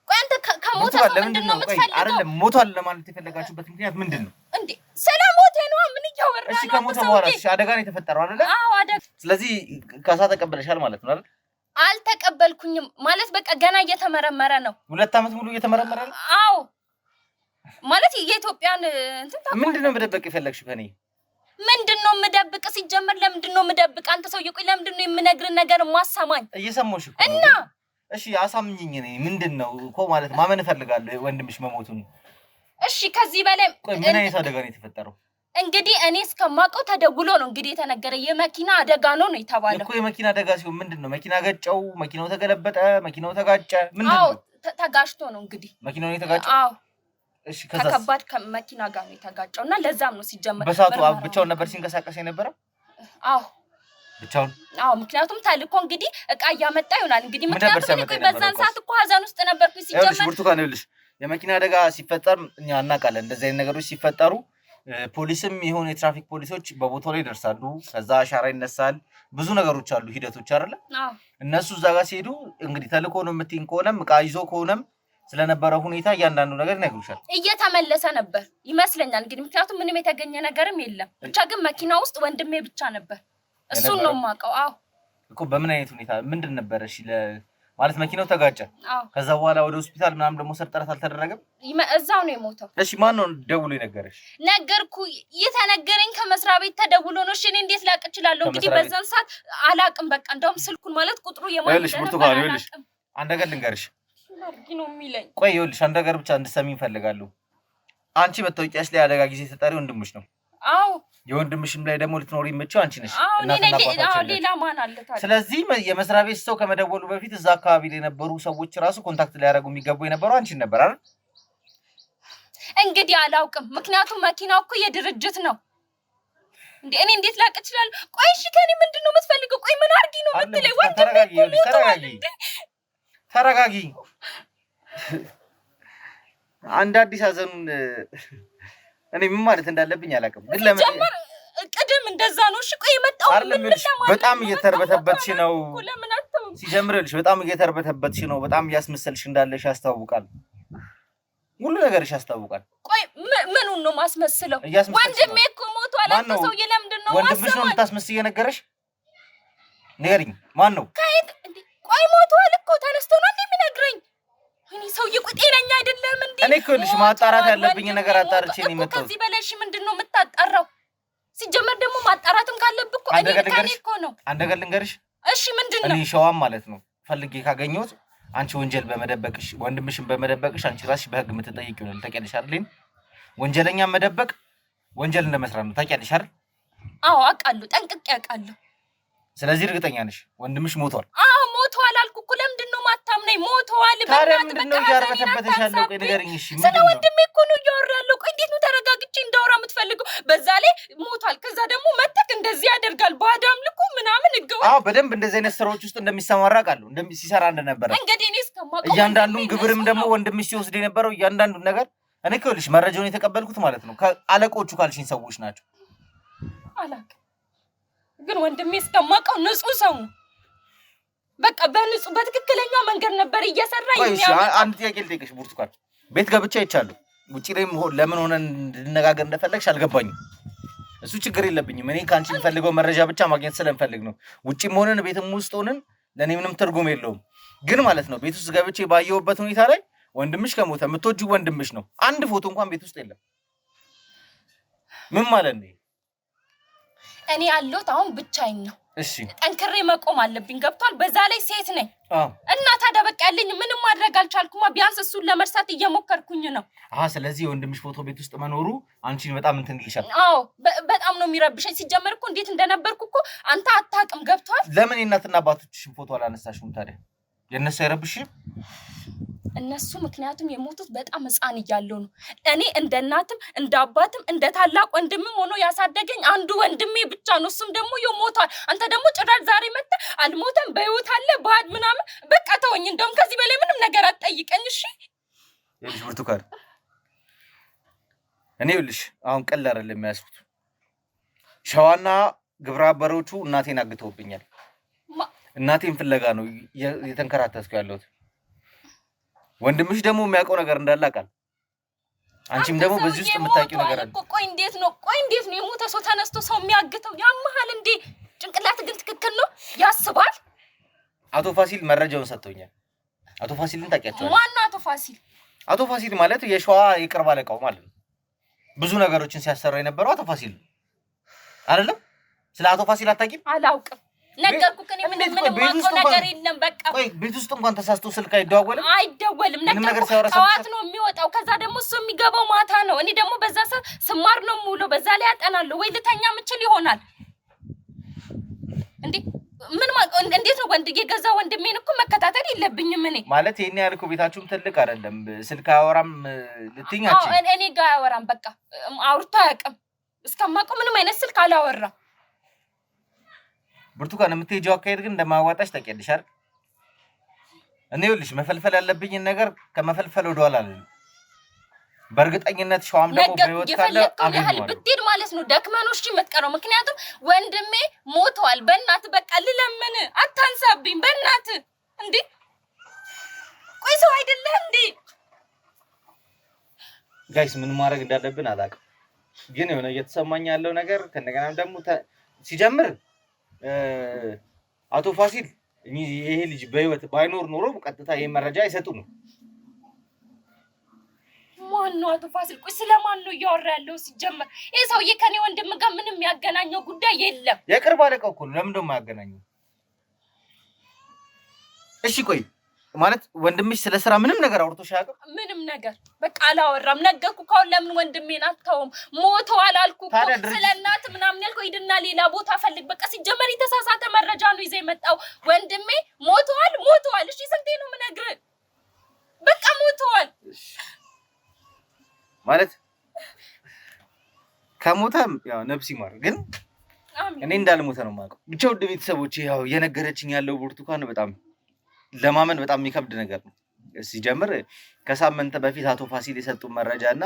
ቆይ አንተ ከሞተ ሰው ምንድነው የምትፈልገው? አይደለም ሞቷል ለማለት የፈለጋችሁበት ምክንያት ምንድነው እንዴ? ስለሞተ ነው ምን እያወራ ነው? እሺ ከሞተ በኋላ አደጋ ነው የተፈጠረው አይደል? አዎ አደጋ። ስለዚህ ካሳ ተቀበለሻል ማለት ነው አይደል? አልተቀበልኩኝም ማለት በቃ ገና እየተመረመረ ነው። 2 ዓመት ሙሉ እየተመረመረ ነው? አዎ ማለት የኢትዮጵያን እንትን ምንድነው መደበቅ የፈለግሽው ከኔ? ምንድነው የምደብቅ? ሲጀመር ለምንድነው የምደብቅ? አንተ ሰውዬ ቆይ ለምንድነው የምነግርህ ነገር ማሰማኝ? እየሰማሁሽ እኮ እና እሺ አሳምኚኝ። እኔ ምንድነው እኮ ማለት ማመን እፈልጋለሁ ወንድምሽ መሞቱን። እሺ ከዚህ በላይ ቆይ ምን አይነት አደጋ ነው የተፈጠረው? እንግዲህ እኔ እስከማውቀው ተደውሎ ነው እንግዲህ የተነገረ የመኪና አደጋ ነው የተባለው እኮ። የመኪና አደጋ ሲሆን ምንድነው? መኪና ገጨው፣ መኪናው ተገለበጠ፣ መኪናው ተጋጨ፣ ምንድነው? አዎ ተጋጭቶ ነው እንግዲህ መኪናው የተጋጨው። አዎ እሺ ከዛስ? ከከባድ መኪና ጋር ነው የተጋጨው እና ለዛም ነው ሲጀመር። በሰዓቱ ብቻውን ነበር ሲንቀሳቀስ የነበረው? አዎ ብቻውን። አዎ ምክንያቱም ተልኮ እንግዲህ እቃ እያመጣ ይሆናል እንግዲህ። ምክንያቱም እኔ በዛን ሰዓት እኮ ሀዘን ውስጥ ነበርኩኝ ሲጀመር። ብርቱካን ይኸውልሽ የመኪና አደጋ ሲፈጠር እኛ እናውቃለን። እንደዚህ አይነት ነገሮች ሲፈጠሩ ፖሊስም ይሁን የትራፊክ ፖሊሶች በቦታው ላይ ይደርሳሉ። ከዛ አሻራ ይነሳል። ብዙ ነገሮች አሉ፣ ሂደቶች አይደለ? እነሱ እዛ ጋር ሲሄዱ እንግዲህ ተልኮ ነው የምትይኝ ከሆነም እቃ ይዞ ከሆነም ስለነበረው ሁኔታ እያንዳንዱ ነገር ይነግሩሻል። እየተመለሰ ነበር ይመስለኛል እንግዲህ፣ ምክንያቱም ምንም የተገኘ ነገርም የለም። ብቻ ግን መኪና ውስጥ ወንድሜ ብቻ ነበር። እሱን ነው የማውቀው። አዎ እኮ በምን አይነት ሁኔታ ምንድን ነበር? እሺ ማለት መኪናው ተጋጨ። ከዛ በኋላ ወደ ሆስፒታል ምናምን ደግሞ ጥረት አልተደረገም? እዛው ነው የሞተው። እሺ ማን ነው ደውሎ የነገረሽ? ነገርኩ የተነገረኝ ከመስሪያ ቤት ተደውሎ ነው። እሺ እኔ እንዴት ላቅ እችላለሁ? እንግዲህ በዛን ሰዓት አላቅም። በቃ እንደውም ስልኩን ማለት ቁጥሩ የማን እንደነበር አላቅም። አንድ ነገር ልንገርሽ ነው የሚለኝ። ቆይ ይኸውልሽ አንድ ነገር ብቻ እንድትሰሚኝ እፈልጋለሁ። አንቺ መታወቂያሽ ላይ አደጋ ጊዜ ተጠሪ ወንድምሽ ነው። አዎ የወንድምሽም ላይ ደግሞ ልትኖሪ የምትችው አንቺ ነሽ። ሌላ ማን አለ ታዲያ? ስለዚህ የመስሪያ ቤት ሰው ከመደወሉ በፊት እዛ አካባቢ ላይ የነበሩ ሰዎች ራሱ ኮንታክት ሊያደርጉ የሚገቡ የነበረው አንቺን ነበር አይደል? እንግዲህ አላውቅም። ምክንያቱም መኪናው እኮ የድርጅት ነው እንዴ። እኔ እንዴት ላቅ እችላለሁ? ቆይ እሺ ከኔ ምንድን ነው የምትፈልገው? ቆይ ምን አድርጊ ነው የምትለኝ? ተረጋጊ። አንድ አዲስ ሀዘኑን እኔ ምን ማለት እንዳለብኝ አላውቅም። ግን ለምን ጀመር ቅድም እንደዛ ነው? እሺ ቆይ የመጣው ምን ለማለት በጣም እየተርበተበትሽ ነው። ለምን አትተውም? ጀምረልሽ በጣም እየተርበተበትሽ ነው። በጣም እያስመሰልሽ እንዳለሽ ያስታውቃል። ሁሉ ነገርሽ ያስታውቃል። ቆይ ምኑን ነው ማስመስለው? ወንድሜ እኮ ሞቷል። አንተ ሰውዬ ለምንድን ነው ወንድምሽ ነው የምታስመስይ የነገረሽ? ንገሪኝ፣ ማን ነው? ከየት እንዴ? ቆይ ሞቷል እኮ ተነስቶ ነው የሚነግረኝ? እኔ ሰውዬ ቆይ ጤነኛ አይደለም እንዴ? እኔ እኮ ልሽ ማጣራት ያለብኝ ነገር አጣርቼ ነው የመጣሁት። ከዚህ በላይ እሺ ምንድን ነው የምታጣራው? ሲጀመር ደግሞ ማጣራትም ካለብህ እኮ እኔ እኮ ነው። አንድ ነገር ልንገርሽ። እሺ ምንድን ነው? እኔ ሸዋም ማለት ነው ፈልጌ ካገኘሁት አንቺ ወንጀል በመደበቅሽ ወንድምሽን በመደበቅሽ አንቺ ራስሽ በህግ የምትጠይቂው ነው። ታውቂያለሽ አይደል? ወንጀለኛ መደበቅ ወንጀል እንደመስራት ነው። ታውቂያለሽ አይደል? አዎ አውቃለሁ፣ ጠንቅቄ አውቃለሁ። ስለዚህ እርግጠኛ ነሽ ወንድምሽ ሞቷል? አዎ ሞቷል አልኩ እኮ። ለምንድን ነው ማታምነኝ? ሞቷል። ታዲያ ምንድን ነው እያርበተበተሽ ያለው? ቆይ ንገሪኝ። እሺ ስለ ወንድሜ እኮ ነው እያወራ ያለው። ቆይ እንዴት ነው ተረጋግቼ እንዳወራ የምትፈልገው? በዛ ላይ ሞቷል፣ ከዛ ደግሞ መተክ እንደዚህ ያደርጋል ባዳም ልኩ ምናምን እገው። አዎ በደንብ እንደዚህ አይነት ስራዎች ውስጥ እንደሚሰማራ አውቃለሁ፣ ሲሰራ እንደነበረ። እንግዲህ እኔ እስከማውቀው እያንዳንዱን ግብርም ደግሞ ወንድምሽ ሲወስድ የነበረው እያንዳንዱን ነገር እኔ ከልሽ መረጃውን የተቀበልኩት ማለት ነው ከአለቆቹ ካልሽኝ ሰዎች ናቸው። አላውቅም ግን ወንድሜ እስከማውቀው ንጹህ ሰው ነው። በቃ በንጹህ በትክክለኛው መንገድ ነበር እየሰራ የሚያመጣ። አንድ ጥያቄ ልጠይቅሽ ብርቱካን፣ ቤት ገብቼ አይቻለሁ። ውጪ ላይ ለምን ሆነ እንድንነጋገር እንደፈለግሽ አልገባኝም። እሱ ችግር የለብኝም። እኔ ከአንቺ የምፈልገው መረጃ ብቻ ማግኘት ስለምፈልግ ነው። ውጪም ሆነን ቤትም ውስጥ ሆነን ለእኔ ምንም ትርጉም የለውም። ግን ማለት ነው ቤት ውስጥ ገብቼ ባየሁበት ሁኔታ ላይ ወንድምሽ ከሞተ የምትወጂው ወንድምሽ ነው። አንድ ፎቶ እንኳን ቤት ውስጥ የለም። ምን ማለት ነው? እኔ ያለሁት አሁን ብቻዬን ነው። እሺ ጠንክሬ መቆም አለብኝ። ገብቷል? በዛ ላይ ሴት ነኝ እና ታዲያ በቃ ያለኝ ምንም ማድረግ አልቻልኩማ። ቢያንስ እሱን ለመርሳት እየሞከርኩኝ ነው። ስለዚህ የወንድምሽ ፎቶ ቤት ውስጥ መኖሩ አንቺን በጣም እንትን ይልሻል? አዎ በጣም ነው የሚረብሸኝ። ሲጀመር እኮ እንዴት እንደነበርኩ እኮ አንተ አታውቅም። ገብቷል? ለምን የእናትና አባቶችሽን ፎቶ አላነሳሽም ታዲያ? የእነሱ አይረብሽም? እነሱ ምክንያቱም የሞቱት በጣም ሕፃን እያለሁ ነው። እኔ እንደ እናትም እንደ አባትም እንደ ታላቅ ወንድምም ሆኖ ያሳደገኝ አንዱ ወንድሜ ብቻ ነው። እሱም ደግሞ ይሞታል። አንተ ደግሞ ጭራሽ ዛሬ መጥተህ አልሞተም በህይወት አለ ባድ ምናምን። በቃ ተወኝ። እንደውም ከዚህ በላይ ምንም ነገር አትጠይቀኝ። እሺ ይልሽ ብርቱካን፣ እኔ ይልሽ አሁን ቀላል አይደለም የሚያስቡት። ሸዋና ግብረ አበሮቹ እናቴን አግተውብኛል። እናቴን ፍለጋ ነው የተንከራተትኩ ያለሁት። ወንድምሽ ደግሞ የሚያውቀው ነገር እንዳለ አውቃለሁ። አንቺም ደግሞ በዚህ ውስጥ የምታውቂው ነገር አለ። ቆይ እንዴት ነው የሞተ ሰው ተነስቶ ሰው የሚያግተው? ያመሃል እንዴ? ጭንቅላት ግን ትክክል ነው ያስባል። አቶ ፋሲል መረጃውን ሰጥቶኛል። አቶ ፋሲልን ታውቂያቸዋለሽ? ማነው አቶ ፋሲል? አቶ ፋሲል ማለት የሸዋ የቅርብ አለቃው ማለት ነው። ብዙ ነገሮችን ሲያሰራ የነበረው አቶ ፋሲል አይደለም? ስለ አቶ ፋሲል አታውቂም? አላውቅም። ነገርኩህ እኔ ምንም ማውቀው ነገር የለም። በቃ ቆይ ቤት ውስጥ እንኳን ተሳስቶ ስልክ አይደዋወልም? አይደወልም። ነገርኩህ ጠዋት ነው የሚወጣው። ከዛ ደግሞ እሱ የሚገባው ማታ ነው። እኔ ደግሞ በዛ ሰዓት ስማር ነው የምውለው። በዛ ላይ አጠናለሁ ወይ ልተኛ ምችል ይሆናል እንዴ? እንዴት ነው የገዛ ወንድሜን እኮ መከታተል የለብኝም እኔ ማለት። ይሄን ያህል እኮ ቤታችሁም ትልቅ አይደለም። ስልክ አያወራም ልትኛች? እኔ ጋር አያወራም። በቃ አውርቶ አያውቅም። እስከማውቀው ምንም አይነት ስልክ አላወራም። ብርቱካን፣ የምትሄጂው አካሄድ ግን እንደማያዋጣሽ ታውቂያለሽ አይደል? እኔ ይኸውልሽ መፈልፈል ያለብኝን ነገር ከመፈልፈል ወደኋላ አልልም። በእርግጠኝነት ሸዋም ደግሞ በህይወት ካለ አገኘዋለሁ ብትሄድ ማለት ነው። ደክመኖች የምትቀረው ምክንያቱም ወንድሜ ሞተዋል። በእናት በቃ ልለምን፣ አታንሳብኝ በእናት እንዴ። ቆይ ሰው አይደለህ እንዴ? ጋይስ ምን ማድረግ እንዳለብን አላውቅም፣ ግን የሆነ እየተሰማኝ ያለው ነገር ከእንደገና ደግሞ ሲጀምር አቶ ፋሲል ይሄ ልጅ በህይወት ባይኖር ኖሮ ቀጥታ ይሄን መረጃ አይሰጡም። ማን ነው አቶ ፋሲል? ቆይ ስለማን ነው እያወራ ያለው? ሲጀመር ይሄ ሰውዬ ከኔ ወንድም ጋር ምንም ያገናኘው ጉዳይ የለም። የቅርብ አለቃው እኮ ነው። ለምን ደሞ ያገናኘው? እሺ ቆይ ማለት ወንድምሽ ስለ ስራ ምንም ነገር አውርቶሽ አያውቅም? ምንም ነገር በቃ አላወራም። ነገርኩህ እኮ ለምን ወንድሜን አትተውም? ሞተዋል አልኩህ እኮ። ስለ እናት ምናምን ያልከው ሂድና ሌላ ቦታ ፈልግ። በቃ ሲጀመር የተሳሳተ መረጃ ነው ይዘህ የመጣው። ወንድሜ ሞተዋል። እሺ ስንቴ ነው የምነግርህ? በቃ ሞተዋል ማለት ከሞተም ያው ነፍስ ይማር፣ ግን እኔ እንዳልሞተ ነው የማውቀው። ብቻ ውድ ቤተሰቦቼ ያው እየነገረችኝ ያለው ብርቱካን በጣም ለማመን በጣም የሚከብድ ነገር ነው። ሲጀምር ከሳምንት በፊት አቶ ፋሲል የሰጡን መረጃ እና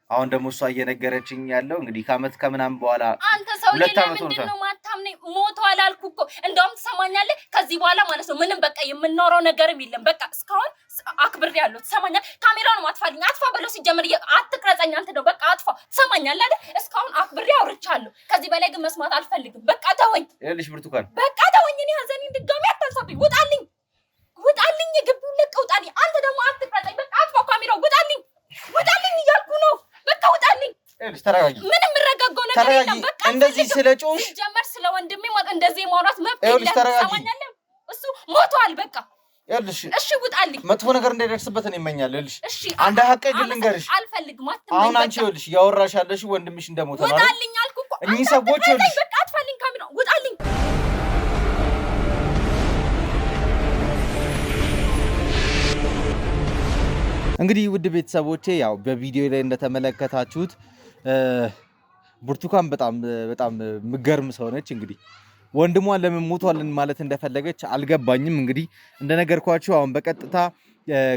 አሁን ደግሞ እሷ እየነገረችኝ ያለው እንግዲህ ከአመት ከምናምን በኋላ አንተ ሰውዬ ለምንድን ነው በጣም ነው ሞቷል አልኩህ እኮ እንደውም ትሰማኛለህ ከዚህ በኋላ ማለት ነው ምንም በቃ የምናወራው ነገርም የለም በቃ እስካሁን አክብሬያለሁ ትሰማኛለህ ካሜራውን አጥፋልኝ አጥፋ በለው ሲጀምር አትቅረጸኝ አንተ ነው በቃ አጥፋ ትሰማኛለህ አይደል እስካሁን አክብሬ አውርቻለሁ ከዚህ በላይ ግን መስማት አልፈልግም በቃ ተወኝ ይኸውልሽ ብርቱካን በቃ ተወኝ እኔ ሀዘኔን ድጋሚ አታንሳብኝ ውጣልኝ የግቢውን ለቀህ ውጣልኝ አንተ ደግሞ አትቅረጸኝ በቃ አጥፋ ካሜራው ውጣልኝ እያልኩ ነው በቃ ውጣልኝ ይኸውልሽ ተረጋጊ ምንም የምረጋጋው ነገር የለም በቃ እንደዚህ ስለጮሽ ጀመር ስለ ወንድሜ ማለት እንደዚህ ማውራት መብት ይኸውልሽ ተረጋጊ ትሰማኛለህ እሱ ሞቷል በቃ ይኸውልሽ እሺ ውጣልኝ መጥፎ ነገር እንዳይደርስበት ነው ይመኛል ይኸውልሽ እሺ አንድ ሀቅ ግን ልንገርሽ አልፈልግም አትመኝ አሁን አንቺ ይኸውልሽ ያወራሽ ያለሽ ወንድምሽ እንደሞተ ማለት ውጣልኝ አልኩ እኮ እኚህ ሰዎች ይኸውልሽ በቃ አጥፋልኝ ካሜራው ውጣልኝ እንግዲህ ውድ ቤተሰቦቼ ያው በቪዲዮ ላይ እንደተመለከታችሁት ብርቱካን በጣም ምገርም ሰው ነች። እንግዲህ ወንድሟን ለምን ሞቷልን ማለት እንደፈለገች አልገባኝም። እንግዲህ እንደነገርኳችሁ አሁን በቀጥታ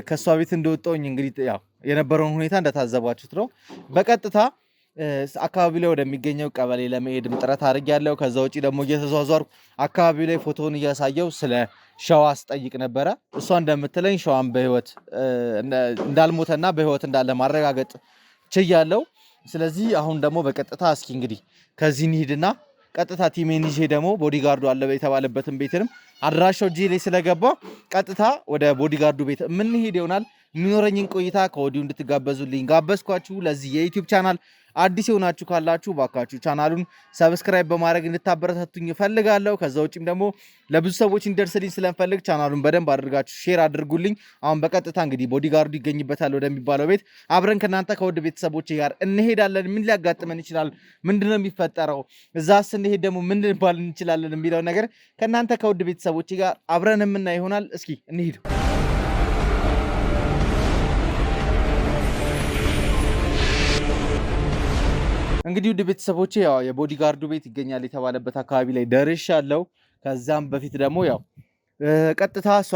ከሷ ቤት እንደወጣሁኝ እንግዲህ ያው የነበረውን ሁኔታ እንደታዘባችሁት ነው። በቀጥታ አካባቢ ላይ ወደሚገኘው ቀበሌ ለመሄድም ጥረት አድርጌያለሁ። ከዛ ውጪ ደግሞ እየተዟዟርኩ አካባቢው ላይ ፎቶውን እያሳየው ስለ ሸዋ አስጠይቅ ነበረ። እሷ እንደምትለኝ ሸዋን በህይወት እንዳልሞተና በህይወት እንዳለ ማረጋገጥ ችያለሁ። ስለዚህ አሁን ደግሞ በቀጥታ እስኪ እንግዲህ ከዚህ እንሂድና ቀጥታ ቲሜን ይዤ ደግሞ ቦዲጋርዱ አለ የተባለበትን ቤትንም አድራሻው እጄ ላይ ስለገባ ቀጥታ ወደ ቦዲጋርዱ ቤት የምንሄድ ይሆናል። የሚኖረኝን ቆይታ ከወዲሁ እንድትጋበዙልኝ ጋበዝኳችሁ። ለዚህ የዩቲዩብ ቻናል አዲስ የሆናችሁ ካላችሁ ባካችሁ ቻናሉን ሰብስክራይብ በማድረግ እንድታበረታቱኝ እፈልጋለሁ። ከዛ ውጪም ደግሞ ለብዙ ሰዎች እንዲደርስልኝ ስለምፈልግ ቻናሉን በደንብ አድርጋችሁ ሼር አድርጉልኝ። አሁን በቀጥታ እንግዲህ ቦዲጋርዱ ይገኝበታል ወደሚባለው ቤት አብረን ከናንተ ከውድ ቤተሰቦቼ ጋር እንሄዳለን። ምን ሊያጋጥመን ይችላል? ምንድነው የሚፈጠረው? እዛ ስንሄድ ደግሞ ምን ልንባል እንችላለን የሚለው ነገር ከናንተ ከውድ ቤተሰቦቼ ጋር አብረን የምናይ ይሆናል። እስኪ እንሂድ። እንግዲህ ውድ ቤተሰቦቼ ያው የቦዲጋርዱ ቤት ይገኛል የተባለበት አካባቢ ላይ ደርሻለሁ። ከዛም በፊት ደግሞ ያው ቀጥታ እሷ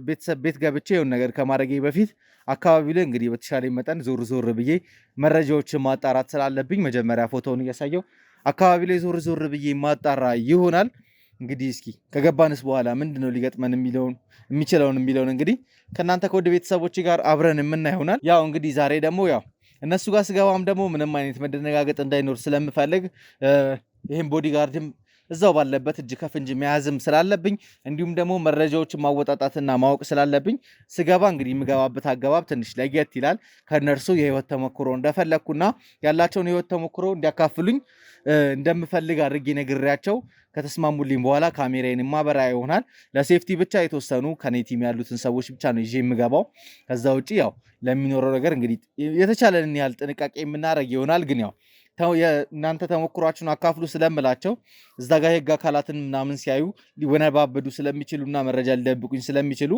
ቤተሰብ ቤት ገብቼ የሆነ ነገር ከማድረጌ በፊት አካባቢ ላይ እንግዲህ በተሻለ መጠን ዞር ብዬ መረጃዎችን ማጣራት ስላለብኝ መጀመሪያ ፎቶውን እያሳየው አካባቢ ላይ ዞር ብዬ ማጣራ ይሆናል። እንግዲህ እስኪ ከገባንስ በኋላ ምንድነው ሊገጥመን የሚችለውን እንግዲህ ከእናንተ ከወደ ቤተሰቦች ጋር አብረን የምናይ ይሆናል። ያው እንግዲህ ዛሬ ደግሞ ያው እነሱ ጋር ስገባም ደግሞ ምንም አይነት መደነጋገጥ እንዳይኖር ስለምፈልግ ይሄን ቦዲጋርድም እዛው ባለበት እጅ ከፍንጅ መያዝም ስላለብኝ እንዲሁም ደግሞ መረጃዎችን ማወጣጣትና ማወቅ ስላለብኝ ስገባ እንግዲህ የምገባበት አገባብ ትንሽ ለየት ይላል። ከነርሱ የህይወት ተሞክሮ እንደፈለግኩና ያላቸውን የህይወት ተሞክሮ እንዲያካፍሉኝ እንደምፈልግ አድርጌ ነግሬያቸው ከተስማሙልኝ በኋላ ካሜራዬን ማበራ ይሆናል። ለሴፍቲ ብቻ የተወሰኑ ከኔ ቲም ያሉትን ሰዎች ብቻ ነው ይዤ የምገባው። ከዛ ውጪ ያው ለሚኖረው ነገር እንግዲህ የተቻለንን ያህል ጥንቃቄ የምናደርግ ይሆናል። ግን ያው እናንተ ተሞክሯችሁን አካፍሉ ስለምላቸው እዛ ጋር የህግ አካላትን ምናምን ሲያዩ ሊወነባበዱ ስለሚችሉና መረጃ ሊደብቁኝ ስለሚችሉ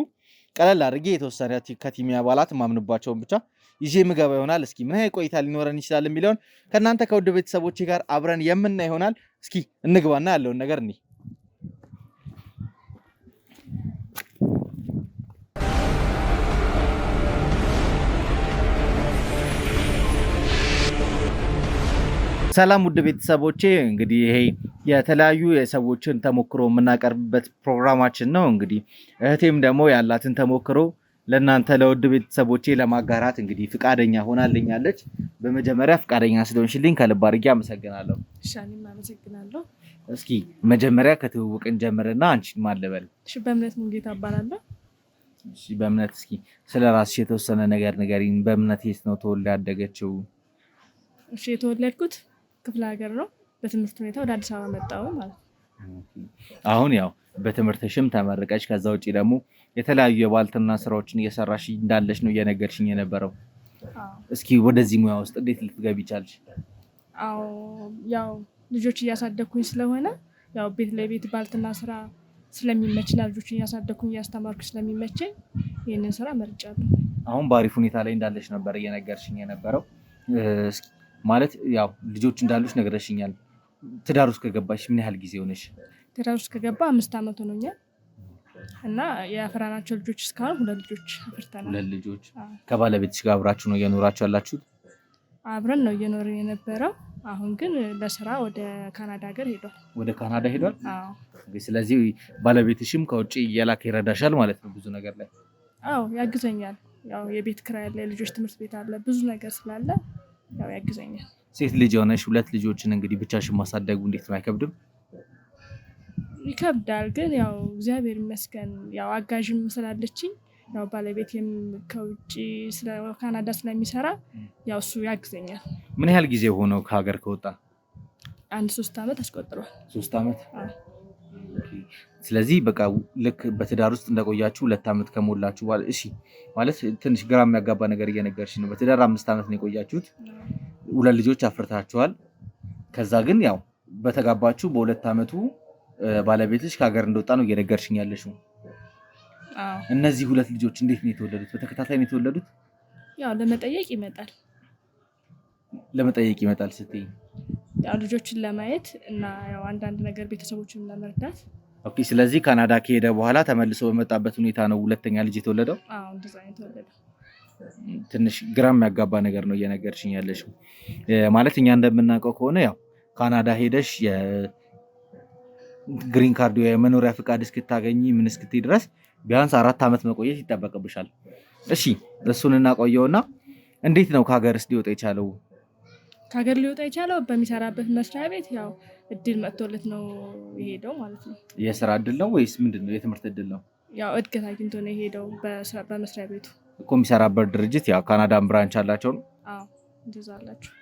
ቀለል አድርጌ የተወሰነ ከቲሚ አባላት ማምንባቸውን ብቻ ይዤ የምገባ ይሆናል። እስኪ ምን ያህል ቆይታ ሊኖረን ይችላል የሚለውን ከእናንተ ከውድ ቤተሰቦቼ ጋር አብረን የምናይ ይሆናል። እስኪ እንግባና ያለውን ነገር እኔ ሰላም ውድ ቤተሰቦቼ፣ እንግዲህ ይሄ የተለያዩ የሰዎችን ተሞክሮ የምናቀርብበት ፕሮግራማችን ነው። እንግዲህ እህቴም ደግሞ ያላትን ተሞክሮ ለእናንተ ለውድ ቤተሰቦቼ ለማጋራት እንግዲህ ፍቃደኛ ሆናልኛለች። በመጀመሪያ ፍቃደኛ ስለሆንሽልኝ ከልብ አድርጌ አመሰግናለሁ። እኔም አመሰግናለሁ። እስኪ መጀመሪያ ከትውውቅን ጀምርና አንቺን ማን ልበል? እሺ፣ በእምነት ሙሉጌታ እባላለሁ። እሺ፣ በእምነት እስኪ ስለ ራስሽ የተወሰነ ነገር ንገሪኝ። በእምነት የት ነው ተወልዳ ያደገችው? እሺ፣ የተወለድኩት ክፍለ ሀገር ነው። በትምህርት ሁኔታ ወደ አዲስ አበባ መጣሁ ማለት ነው። አሁን ያው በትምህርትሽም ተመርቀሽ ከዛ ውጪ ደግሞ የተለያዩ የባልትና ስራዎችን እየሰራሽ እንዳለሽ ነው እየነገርሽኝ የነበረው። እስኪ ወደዚህ ሙያ ውስጥ እንዴት ልትገቢ ቻልሽ? አዎ ያው ልጆች እያሳደግኩኝ ስለሆነ ያው ቤት ለቤት ባልትና ስራ ስለሚመችና ልጆች እያሳደግኩኝ እያስተማርኩ ስለሚመቸኝ ይህንን ስራ መርጫለሁ። አሁን በአሪፍ ሁኔታ ላይ እንዳለሽ ነበር እየነገርሽኝ የነበረው። ማለት ያው ልጆች እንዳሉሽ ነግረሽኛል። ትዳር ውስጥ ከገባሽ ምን ያህል ጊዜ ሆነሽ? ትዳር ውስጥ ከገባ 5 ዓመት ሆኖኛል እና ያፈራናቸው ልጆች እስካሁን 2 ልጆች አፍርተናል። 2 ልጆች። ከባለቤትሽ ጋር አብራችሁ ነው እየኖራችሁ ያላችሁት? አብረን ነው እየኖርን የነበረው። አሁን ግን ለስራ ወደ ካናዳ ሀገር ሄዷል። ወደ ካናዳ ሄዷል። አዎ። ስለዚህ ባለቤትሽም ከውጭ እየላከ ይረዳሻል ማለት ነው ብዙ ነገር ላይ? አዎ ያግዘኛል። ያው የቤት ኪራይ አለ፣ የልጆች ትምህርት ቤት አለ፣ ብዙ ነገር ስላለ ያው ያግዘኛል። ሴት ልጅ የሆነሽ 2 ልጆችን እንግዲህ ብቻሽን ማሳደጉ እንዴት ነው? አይከብድም? ይከብዳል፣ ግን ያው እግዚአብሔር ይመስገን ያው አጋዥም ስላለችኝ ያው ባለቤቴም ከውጭ ካናዳ ስለሚሰራ ያው እሱ ያግዘኛል። ምን ያህል ጊዜ ሆነው ከሀገር ከወጣ? 3 ዓመት አስቆጥሯል። 3 ዓመት። አዎ። ስለዚህ በቃ ልክ በትዳር ውስጥ እንደቆያችሁ 2 ዓመት ከሞላችሁ በኋላ እሺ፣ ማለት ትንሽ ግራ የሚያጋባ ነገር እየነገርሽ ነው። በትዳር 5 ዓመት ነው የቆያችሁት፣ 2 ልጆች አፍርታችኋል። ከዛ ግን ያው በተጋባችሁ በ2 ዓመቱ ባለቤትሽ ከሀገር እንደወጣ ነው እየነገርሽኝ ያለሽው። አዎ። እነዚህ 2 ልጆች እንዴት ነው የተወለዱት? በተከታታይ ነው የተወለዱት? ያው ለመጠየቅ ይመጣል። ለመጠየቅ ይመጣል ስትይ? ያው ልጆችን ለማየት እና ያው አንዳንድ ነገር ቤተሰቦችን ለመርዳት። ኦኬ። ስለዚህ ካናዳ ከሄደ በኋላ ተመልሶ በመጣበት ሁኔታ ነው 2ኛ ልጅ የተወለደው? አዎ እንደዛ ነው የተወለደው። ትንሽ ግራ የሚያጋባ ነገር ነው እየነገርሽኝ ያለሽው። ማለት እኛ እንደምናውቀው ከሆነ ያው ካናዳ ሄደሽ የግሪን ካርድ የመኖሪያ ፍቃድ እስክታገኝ ምን እስክትይ ድረስ ቢያንስ 4 ዓመት መቆየት ይጠበቅብሻል። እሺ እሱን እናቆየውና እንዴት ነው ከሀገርስ ሊወጣ የቻለው? ከሀገር ሊወጣ የቻለው በሚሰራበት መስሪያ ቤት ያው እድል መጥቶለት ነው የሄደው ማለት ነው። የስራ እድል ነው ወይስ ምንድን ነው? የትምህርት እድል ነው? ያው እድገት አግኝቶ ነው የሄደው በመስሪያ ቤቱ እኮ። የሚሰራበት ድርጅት ያው ካናዳን ብራንች አላቸው ነው? አዎ እንደዛ አላቸው።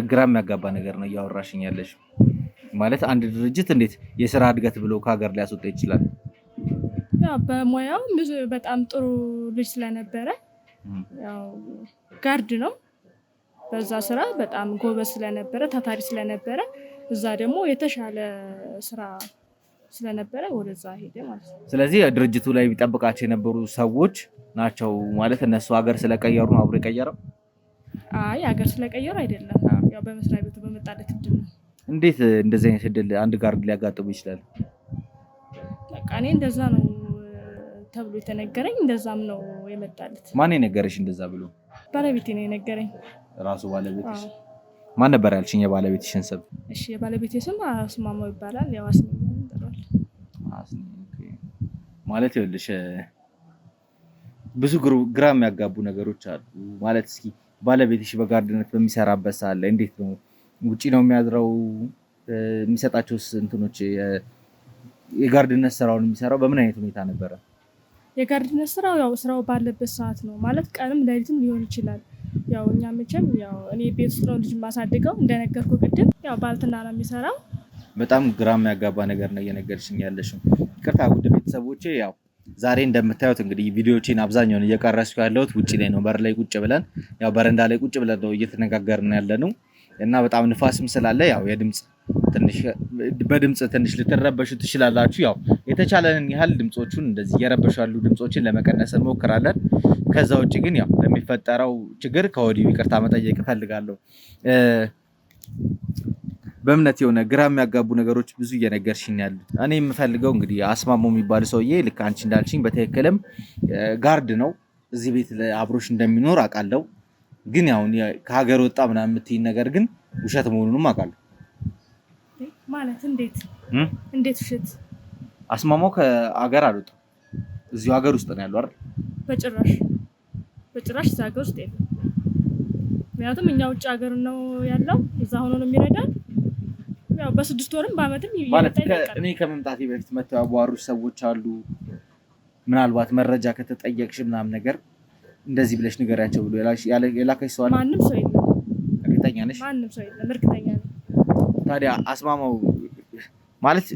ግራ የሚያጋባ ነገር ነው እያወራሽኝ ያለሽ። ማለት አንድ ድርጅት እንዴት የስራ እድገት ብሎ ከሀገር ሊያስወጣ ይችላል? ያው በሙያው በጣም ጥሩ ልጅ ስለነበረ ያው ጋርድ ነው። በዛ ስራ በጣም ጎበዝ ስለነበረ ታታሪ ስለነበረ እዛ ደግሞ የተሻለ ስራ ስለነበረ ወደዛ ሄደ ማለት ነው። ስለዚህ ድርጅቱ ላይ ቢጠብቃቸው የነበሩ ሰዎች ናቸው ማለት እነሱ ሀገር ስለቀየሩ ነው አብሮ የቀየረው? አይ ሀገር ስለቀየሩ አይደለም። ያው በመስሪያ ቤቱ በመጣለት እድል ነው። እንዴት እንደዚህ አይነት እድል አንድ ጋርድ ሊያጋጥሙ ይችላል? በቃ እኔ እንደዛ ነው ተብሎ የተነገረኝ፣ እንደዛም ነው የመጣለት። ማን የነገረሽ እንደዛ ብሎ? ባለቤቴ ነው የነገረኝ። ራሱ ባለቤትሽ? ማን ነበር ያልሽኝ የባለቤትሽን ስም? እሺ የባለቤቴ ስም አስማማው ይባላል። ያው አስሚ ይባላል። ማለት ይኸውልሽ ብዙ ግራ የሚያጋቡ ነገሮች አሉ። ማለት እስኪ ባለቤትሽ በጋርድነት በሚሰራበት ሰዓት ላይ እንዴት ነው? ውጪ ነው የሚያድረው? የሚሰጣቸው እንትኖች የጋርድነት ስራውን የሚሰራው በምን አይነት ሁኔታ ነበረ? የጋርድነት ስራው ያው ስራው ባለበት ሰዓት ነው ማለት ቀንም ሌሊትም ሊሆን ይችላል። ያው እኛ መቼም ያው እኔ ቤት ውስጥ ነው ልጅ ማሳድገው እንደነገርኩ ቅድም ያው ባልትና ነው የሚሰራው። በጣም ግራ የሚያጋባ ነገር ነው እየነገርሽኝ ያለሽው። ይቅርታ ውድ ቤተሰቦቼ፣ ያው ዛሬ እንደምታዩት እንግዲህ ቪዲዮዎችን አብዛኛውን እየቀረስኩ ያለሁት ውጪ ላይ ነው። በር ላይ ቁጭ ብለን ያው በረንዳ ላይ ቁጭ ብለን ነው እየተነጋገርን ያለነው እና በጣም ንፋስም ስላለ ያው በድምፅ ትንሽ ልትረበሹ ትችላላችሁ። ያው የተቻለንን ያህል ድምፆቹን እንደዚህ እየረበሹ ያሉ ድምፆችን ለመቀነስ እንሞክራለን። ከዛ ውጭ ግን ያው ለሚፈጠረው ችግር ከወዲሁ ይቅርታ መጠየቅ እፈልጋለሁ። በእምነት የሆነ ግራ የሚያጋቡ ነገሮች ብዙ እየነገርሽኝ ያሉ። እኔ የምፈልገው እንግዲህ አስማማው የሚባል ሰውዬ ልክ አንቺ እንዳልሽኝ በትክክልም ጋርድ ነው፣ እዚህ ቤት አብሮሽ እንደሚኖር አውቃለሁ። ግን ያው ከሀገር ወጣ ምናምን የምትይኝ ነገር ግን ውሸት መሆኑንም አውቃለሁ። ማለት እንዴት ውሸት? አስማማው ከሀገር አልወጣም፣ እዚሁ ሀገር ውስጥ ነው ያለው አይደል? በጭራሽ እዛ ሀገር ውስጥ የለም። ምክንያቱም እኛ ውጭ ሀገር ነው ያለው፣ እዛ ሆኖ ነው የሚረዳን። ያው በ6 ወርም በአመትም ማለት እኔ ከመምጣቴ በፊት መተው ያዋሩሽ ሰዎች አሉ? ምናልባት መረጃ ከተጠየቅሽ ምናምን ነገር እንደዚህ ብለሽ ንገሪያቸው ብሎ የላከሽ ሰው አለ? ማንም ሰው የለም። እርግጠኛ ነሽ? ማንም ሰው የለም፣ እርግጠኛ ነኝ። ታዲያ አስማማው ማለት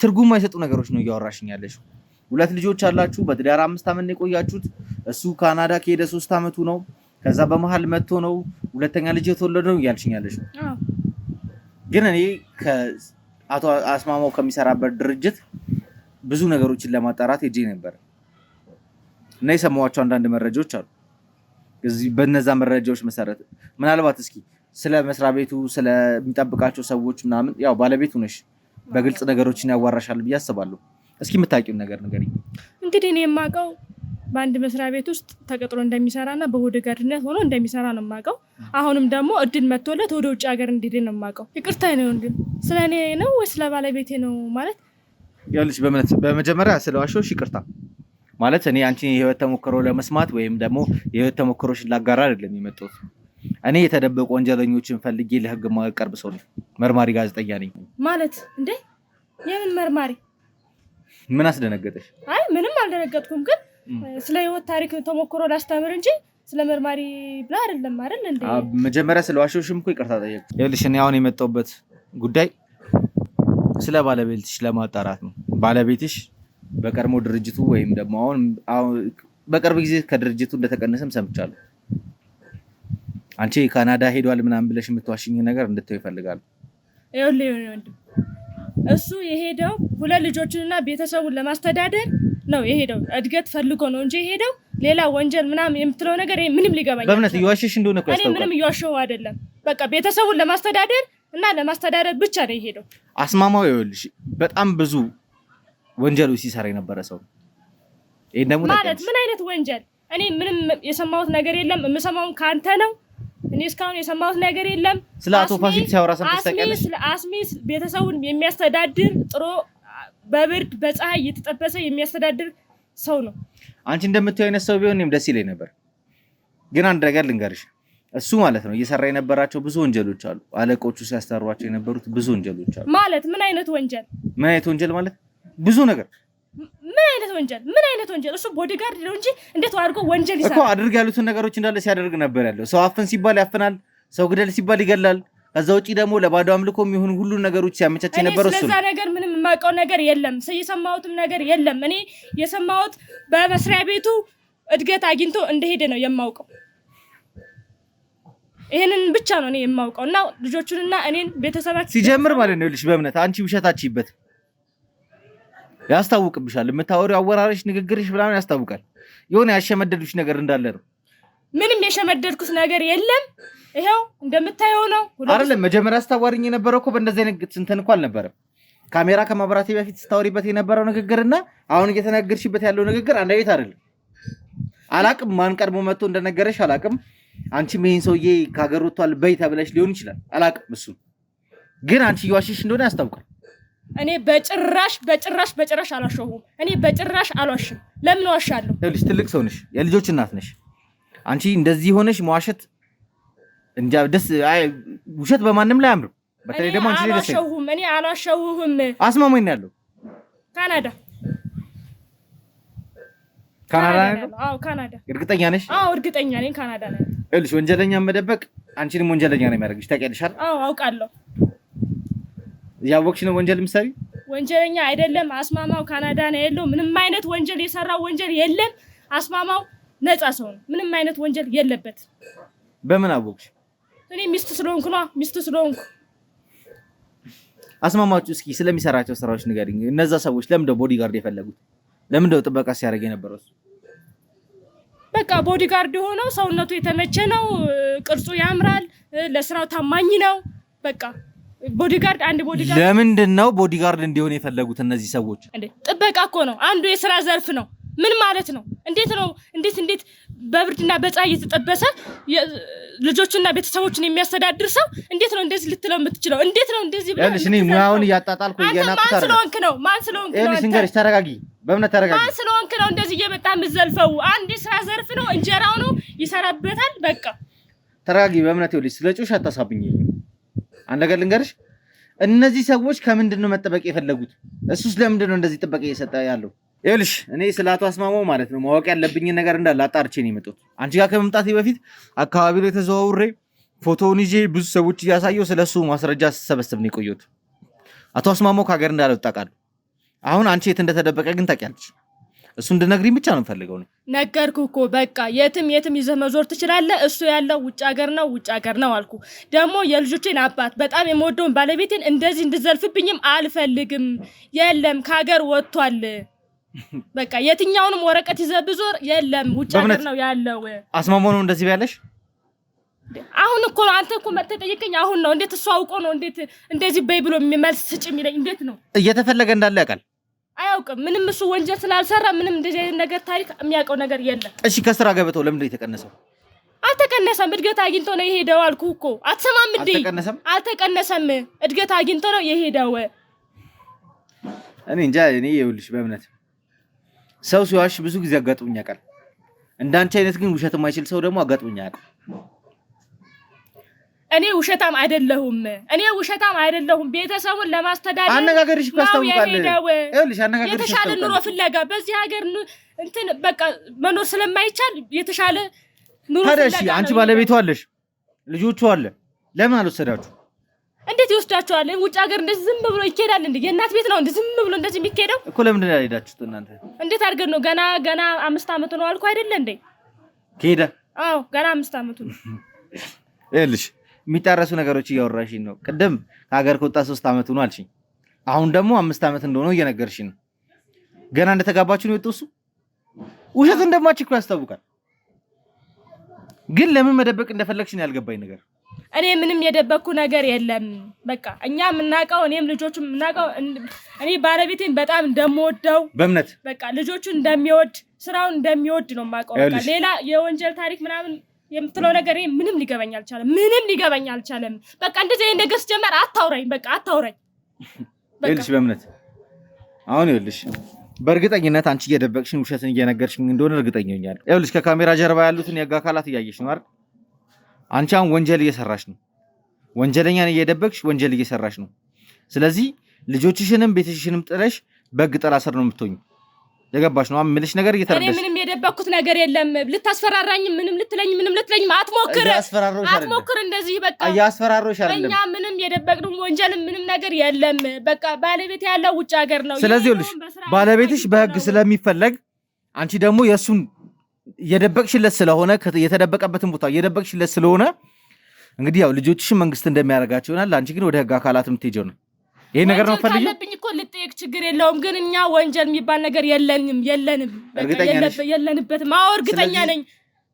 ትርጉም የማይሰጡ ነገሮች ነው እያወራሽኝ ያለሽው። 2 ልጆች አላችሁ፣ በትዳር 5 ዓመት ነው የቆያችሁት። እሱ ካናዳ ከሄደ 3 ዓመቱ ነው። ከዛ በመሀል መጥቶ ነው 2ኛ ልጅ የተወለደ ነው እያልሽኝ ያለሽው። ግን እኔ ከአቶ አስማማው ከሚሰራበት ድርጅት ብዙ ነገሮችን ለማጣራት ሄጄ ነበር እና የሰማኋቸው አንዳንድ መረጃዎች አሉ። በነዛ መረጃዎች መሰረት ምናልባት እስኪ ስለ መስሪያ ቤቱ ስለሚጠብቃቸው ሰዎች ምናምን ያው ባለቤቱ ነሽ፣ በግልጽ ነገሮችን ያዋራሻል ብዬ አስባለሁ። እስኪ የምታውቂውን ነገር ንገሪኝ። እንግዲህ እኔ የማውቀው በአንድ መስሪያ ቤት ውስጥ ተቀጥሮ እንደሚሰራና በቦዲጋርድነት ሆኖ እንደሚሰራ ነው የማውቀው። አሁንም ደግሞ እድል መጥቶለት ወደ ውጭ ሀገር እንዲሄድ ነው የማውቀው። ይቅርታ ነው ወንድም፣ ስለ እኔ ነው ወይስ ስለ ባለቤቴ ነው ማለት? ይኸውልሽ በመጀመሪያ ስለዋሾሽ ይቅርታ ማለት እኔ አንቺ የህይወት ተሞክሮ ለመስማት ወይም ደግሞ የህይወት ተሞክሮሽን ላጋራ አይደለም የመጣሁት። እኔ የተደበቁ ወንጀለኞችን ፈልጌ ለህግ ማቀርብ ሰው ነኝ። መርማሪ ጋዜጠኛ ነኝ። ማለት እንዴ? የምን መርማሪ? ምን አስደነገጠሽ? አይ ምንም አልደነገጥኩም፣ ግን ስለ ህይወት ታሪክ ተሞክሮ ላስተምር እንጂ ስለ መርማሪ ብላ አይደለም አይደል እንዴ? መጀመሪያ ስለዋሾሽም እኮ ይቅርታ ጠየቅ። ይኸውልሽ እኔ አሁን የመጣሁበት ጉዳይ ስለ ባለቤትሽ ለማጣራት ነው። ባለቤትሽ በቀድሞ ድርጅቱ ወይም ደግሞ አሁን በቅርብ ጊዜ ከድርጅቱ እንደተቀነሰም ሰምቻለሁ። አንቺ ካናዳ ሄዷል ምናምን ብለሽ የምትዋሽኝ ነገር እንድትተው ይፈልጋል። ይኸውልህ ወንድም፣ እሱ የሄደው 2 ልጆችንና ቤተሰቡን ለማስተዳደር ነው የሄደው። እድገት ፈልጎ ነው እንጂ የሄደው ሌላ ወንጀል ምናምን የምትለው ነገር ምንም ሊገባኝ በእምነት እየዋሸሽ እንደሆነ እኮ ያስታውቃል። እኔ ምንም እየዋሸሁ አይደለም። በቃ ቤተሰቡን ለማስተዳደር እና ለማስተዳደር ብቻ ነው የሄደው። አስማማው ይኸውልሽ በጣም ብዙ ወንጀሎች ሲሰራ የነበረ ሰው ይሄን ደግሞ ማለት ምን አይነት ወንጀል? እኔ ምንም የሰማሁት ነገር የለም። የምሰማው ካንተ ነው። እኔ እስካሁን የሰማሁት ነገር የለም። ስለ አቶ ፋሲል ሲያወራ ሰምተሽ ታውቂያለሽ? አስሚ ቤተሰቡን የሚያስተዳድር ጥሮ በብርድ በፀሐይ እየተጠበሰ የሚያስተዳድር ሰው ነው። አንቺ እንደምትይው አይነት ሰው ቢሆን እኔም ደስ ይለኝ ነበር። ግን አንድ ነገር ልንገርሽ፣ እሱ ማለት ነው እየሰራ የነበራቸው ብዙ ወንጀሎች አሉ። አለቆቹ ሲያስተሯቸው የነበሩት ብዙ ወንጀሎች አሉ። ማለት ምን አይነት ወንጀል? ምን አይነት ወንጀል ማለት ብዙ ነገር። ምን አይነት ወንጀል? ምን አይነት ወንጀል? እሱ ቦዲጋርድ ነው እንጂ እንዴት አድርጎ ወንጀል ይሰራል? እኮ አድርግ ያሉትን ነገሮች እንዳለ ሲያደርግ ነበር ያለው። ሰው አፍን ሲባል ያፍናል፣ ሰው ግደል ሲባል ይገላል። ከዛ ውጪ ደግሞ ለባዶ አምልኮ የሚሆኑ ሁሉ ነገሮች ሲያመቻች የነበረው እሱ ነው። ስለዛ ነገር ምንም የማውቀው ነገር የለም። የሰማሁትም ነገር የለም። እኔ የሰማሁት በመስሪያ ቤቱ እድገት አግኝቶ እንደሄደ ነው የማውቀው። ይሄንን ብቻ ነው እኔ የማውቀው እና ልጆቹንና እኔን ቤተሰባችን ሲጀምር ማለት ነው ልጅ በእምነት አንቺ ውሸታችሁበት ያስታውቅብሻል። የምታወሪው አወራረሽ፣ ንግግርሽ ምናምን ያስታውቃል። የሆነ ያሸመደዱሽ ነገር እንዳለ ነው። ምንም የሸመደድኩት ነገር የለም። ይሄው እንደምታየው ነው አይደለም። መጀመሪያ አስታዋሪኝ የነበረው እኮ በእንደዚህ አይነት እንትን እኮ አልነበረም። ካሜራ ከማብራቴ በፊት ስታወሪበት የነበረው ንግግርና አሁን እየተናገርሽበት ያለው ንግግር አንድ አይነት አይደለም። አላቅም ማን ቀድሞ መጥቶ እንደነገረሽ አላቅም። አንቺም ይሄን ሰውዬ ከሀገር ወጥቷል በይ ተብለሽ ሊሆን ይችላል። አላቅም። እሱ ግን አንቺ እየዋሸሽ እንደሆነ ያስታውቃል። እኔ በጭራሽ አልዋሸሁም። እኔ በጭራሽ አልዋሽም። ለምን ዋሻለሁ? ልጅ ትልቅ ሰው ነሽ፣ የልጆች እናት ነሽ። አንቺ እንደዚህ ሆነሽ መዋሸት እንጃ ደስ ውሸት በማንም ላይ አያምርም። በተለይ ደግሞ አንቺ ደስ አይልም። እኔ አልዋሸሁም። አስማማኝ ነው ያለው ካናዳ ነው። አዎ ካናዳ። እርግጠኛ ነሽ? አዎ እርግጠኛ ነኝ ካናዳ ነው። ልጅ ወንጀለኛ መደበቅ አንቺንም ወንጀለኛ ነው የሚያደርግሽ። ታውቂያለሽ አይደል? አዎ አውቃለሁ። ያወቅሽ ነው ወንጀል ምሳሌ ወንጀለኛ አይደለም። አስማማው ካናዳ ነው ያለው። ምንም አይነት ወንጀል የሰራው ወንጀል የለም። አስማማው ነፃ ሰው ነው። ምንም አይነት ወንጀል የለበት። በምን አወቅሽ? እኔ ሚስት ስለሆንኩ። አስማማችሁ እስኪ ስለሚሰራቸው ስራዎች ንገሪኝ። እነዛ ሰዎች ለምንድነው ቦዲጋርድ የፈለጉት? ለምንድነው ጥበቃ ሲያደርግ የነበረው? በቃ ቦዲጋርድ ሆነው ሰውነቱ የተመቸ ነው፣ ቅርጹ ያምራል፣ ለስራው ታማኝ ነው። በቃ ቦዲጋርድ ለምንድነው ቦዲጋርድ እንዲሆን የፈለጉት እነዚህ ሰዎች? እንዴ ጥበቃ እኮ ነው፣ አንዱ የስራ ዘርፍ ነው። ምን ማለት ነው? እንዴት በብርድና በፀሐይ እየተጠበሰ ልጆችና ቤተሰቦችን የሚያስተዳድር ሰው እንዴት ነው እንደዚህ ልትለው የምትችለው? እንዴት ነው እንደዚህ ብለህ እኔ ሙያውን እያጣጣልኩ እየናቁት ማን ስለሆንክ ነው? ንገሪሽ። ተረጋጊ፣ በእምነት ተረጋጊ። ማን ስለሆንክ ነው እንደዚህ እየመጣ የምትዘልፈው? አንድ የስራ ዘርፍ ነው፣ እንጀራው ነው፣ ይሰራበታል። በቃ ተረጋጊ፣ በእምነት ይኸውልሽ፣ ስለ ጩሽ አታሳብኝ። አንድ ነገር ልንገርሽ፣ እነዚህ ሰዎች ከምንድነው መጠበቅ የፈለጉት? እሱስ ለምንድነው እንደዚህ ጥበቃ እየሰጠ ያለው? ይኸውልሽ እኔ ስለ አቶ አስማማው ማለት ነው ማወቅ ያለብኝን ነገር እንዳለ አጣርቼ ነው የመጣሁት። አንቺ ጋር ከመምጣቴ በፊት አካባቢ ላይ ተዘዋውሬ ፎቶውን ይዤ ብዙ ሰዎች እያሳየው ስለሱ ማስረጃ ስሰበስብ ነው የቆየሁት። አቶ አስማማው ከሀገር እንዳልወጣ ቃለሁ። አሁን አንቺ የት እንደተደበቀ ግን ታውቂያለሽ። እሱ እንድነግሪኝ ብቻ ነው የምፈልገው ነው። ነገርኩህ እኮ በቃ የትም ይዘህ መዞር ትችላለህ። እሱ ያለው ውጭ ሀገር ነው አልኩ። ደግሞ የልጆቼን አባት በጣም የምወደውን ባለቤቴን እንደዚህ እንድዘልፍብኝም አልፈልግም። የለም ከሀገር ወጥቷል። በቃ የትኛውንም ወረቀት ይዘህ ብዞር የለም ውጭ ሀገር ነው ያለው። አስማማው ነው እንደዚህ ያለሽ? አሁን እኮ አንተ እኮ መጥተህ ጠይቀኝ። አሁን ነው እንዴት እሱ አውቆ ነው እንዴት እንደዚህ በይ ብሎ መልስ ስጭ የሚለኝ? እንዴት ነው እየተፈለገ እንዳለ ያውቃል? አያውቅም። ምንም እሱ ወንጀል ስላልሰራ ምንም እንደዚህ አይነት ነገር ታሪክ የሚያውቀው ነገር የለም። እሺ ከስራ ገበታው ለምን የተቀነሰው? አልተቀነሰም። እድገት አግኝቶ ነው የሄደው አልኩህ እኮ። አትሰማም እንዴ? አልተቀነሰም። እድገት አግኝቶ ነው የሄደው። እኔ እንጃ። እኔ ይኸውልሽ በእምነት ሰው ሲዋሽ ብዙ ጊዜ አጋጥሞኝ ያውቃል። እንዳንቺ አይነት ግን ውሸት የማይችል ሰው ደግሞ አጋጥሞኝ ያውቃል። እኔ ውሸታም አይደለሁም። ቤተሰቡን ለማስተዳደር አነጋገርሽ ያስታውቃል። ይኸውልሽ አነጋገርሽ የተሻለ ኑሮ ፍለጋ በዚህ ሀገር እንትን በቃ መኖር ስለማይቻል የተሻለ ኑሮ ፍለጋ። ታዲያ አንቺ ባለቤቷ አለሽ፣ ልጆቹ አለ፣ ለምን አልወሰዳችሁ? እንዴት ይወስዳቸዋል? ውጭ ሀገር እንደዚህ ዝም ብሎ ይኬዳል እንዴ? የእናት ቤት ነው እንደዚህ ዝም ብሎ እንደዚህ የሚኬደው እኮ። ለምንድን ነው ያልሄዳችሁት እናንተ? እንዴት አድርገን ነው? ገና 5 አመቱ ነው አልኩ አይደለ እንዴ? ከሄደ አዎ ገና 5 አመቱ ነው። ይኸውልሽ የሚጣረሱ ነገሮች እያወራሽኝ ነው። ቅድም ከሀገር ከወጣ 3 አመቱ ነው አልሽኝ። አሁን ደግሞ 5 አመት እንደሆነ እየነገርሽኝ ነው። ገና እንደተጋባችሁ ነው የወጣው እሱ። ውሸት እንደማትችል እኮ ያስታውቃል። ግን ለምን መደበቅ እንደፈለግሽ ነው ያልገባኝ ነገር። እኔ ምንም የደበቅኩ ነገር የለም። በቃ እኛ የምናውቀው እኔም ልጆቹም የምናውቀው እኔ ባለቤቴን በጣም እንደምወደው በእምነት በቃ ልጆቹን እንደሚወድ ስራውን እንደሚወድ ነው የማውቀው። በቃ ሌላ የወንጀል ታሪክ ምናምን የምትለው ነገር ምንም ሊገባኝ አልቻለም። በቃ እንደዚህ አይነት ነገር ሲጀመር አታውራኝ። በቃ አታውራኝ። ይኸውልሽ በእምነት አሁን ይኸውልሽ በእርግጠኝነት አንቺ እየደበቅሽኝ ውሸትን እየነገርሽኝ እንደሆነ እርግጠኛ ነኝ። ይኸውልሽ ከካሜራ ጀርባ ያሉትን የህግ አካላት እያየሽ ነው አይደል? አንቺ አሁን ወንጀል እየሰራሽ ነው። ወንጀለኛን እየደበቅሽ ወንጀል እየሰራሽ ነው። ስለዚህ ልጆችሽንም ቤተሽንም ጥለሽ በህግ ጥላ ስር ነው የምትሆኚው። የገባሽ ነው የምልሽ ነገር እየተረዳሽ። እኔ ምንም የደበቅኩት ነገር የለም። ልታስፈራራኝ ምንም ልትለኝ አትሞክር። እንደዚህ በቃ እያስፈራሮሽ አይደለም። እኛ ምንም የደበቅነው ወንጀል ምንም ነገር የለም። በቃ ባለቤት ያለው ውጭ ሀገር ነው። ስለዚህ ይኸውልሽ ባለቤትሽ በህግ ስለሚፈለግ አንቺ ደግሞ የሱን የደበቅሽለት ስለሆነ የተደበቀበትን ቦታ የደበቅሽለት ስለሆነ እንግዲህ ያው ልጆችሽን መንግስት እንደሚያደርጋቸው ይሆናል። አንቺ ግን ወደ ህግ አካላት የምትሄጂው ነው። ይሄ ነገር ነው ፈልጊ ካለብኝ እኮ ልጠይቅ ችግር የለውም። ግን እኛ ወንጀል የሚባል ነገር የለንም። የለንበትም። አዎ እርግጠኛ ነኝ።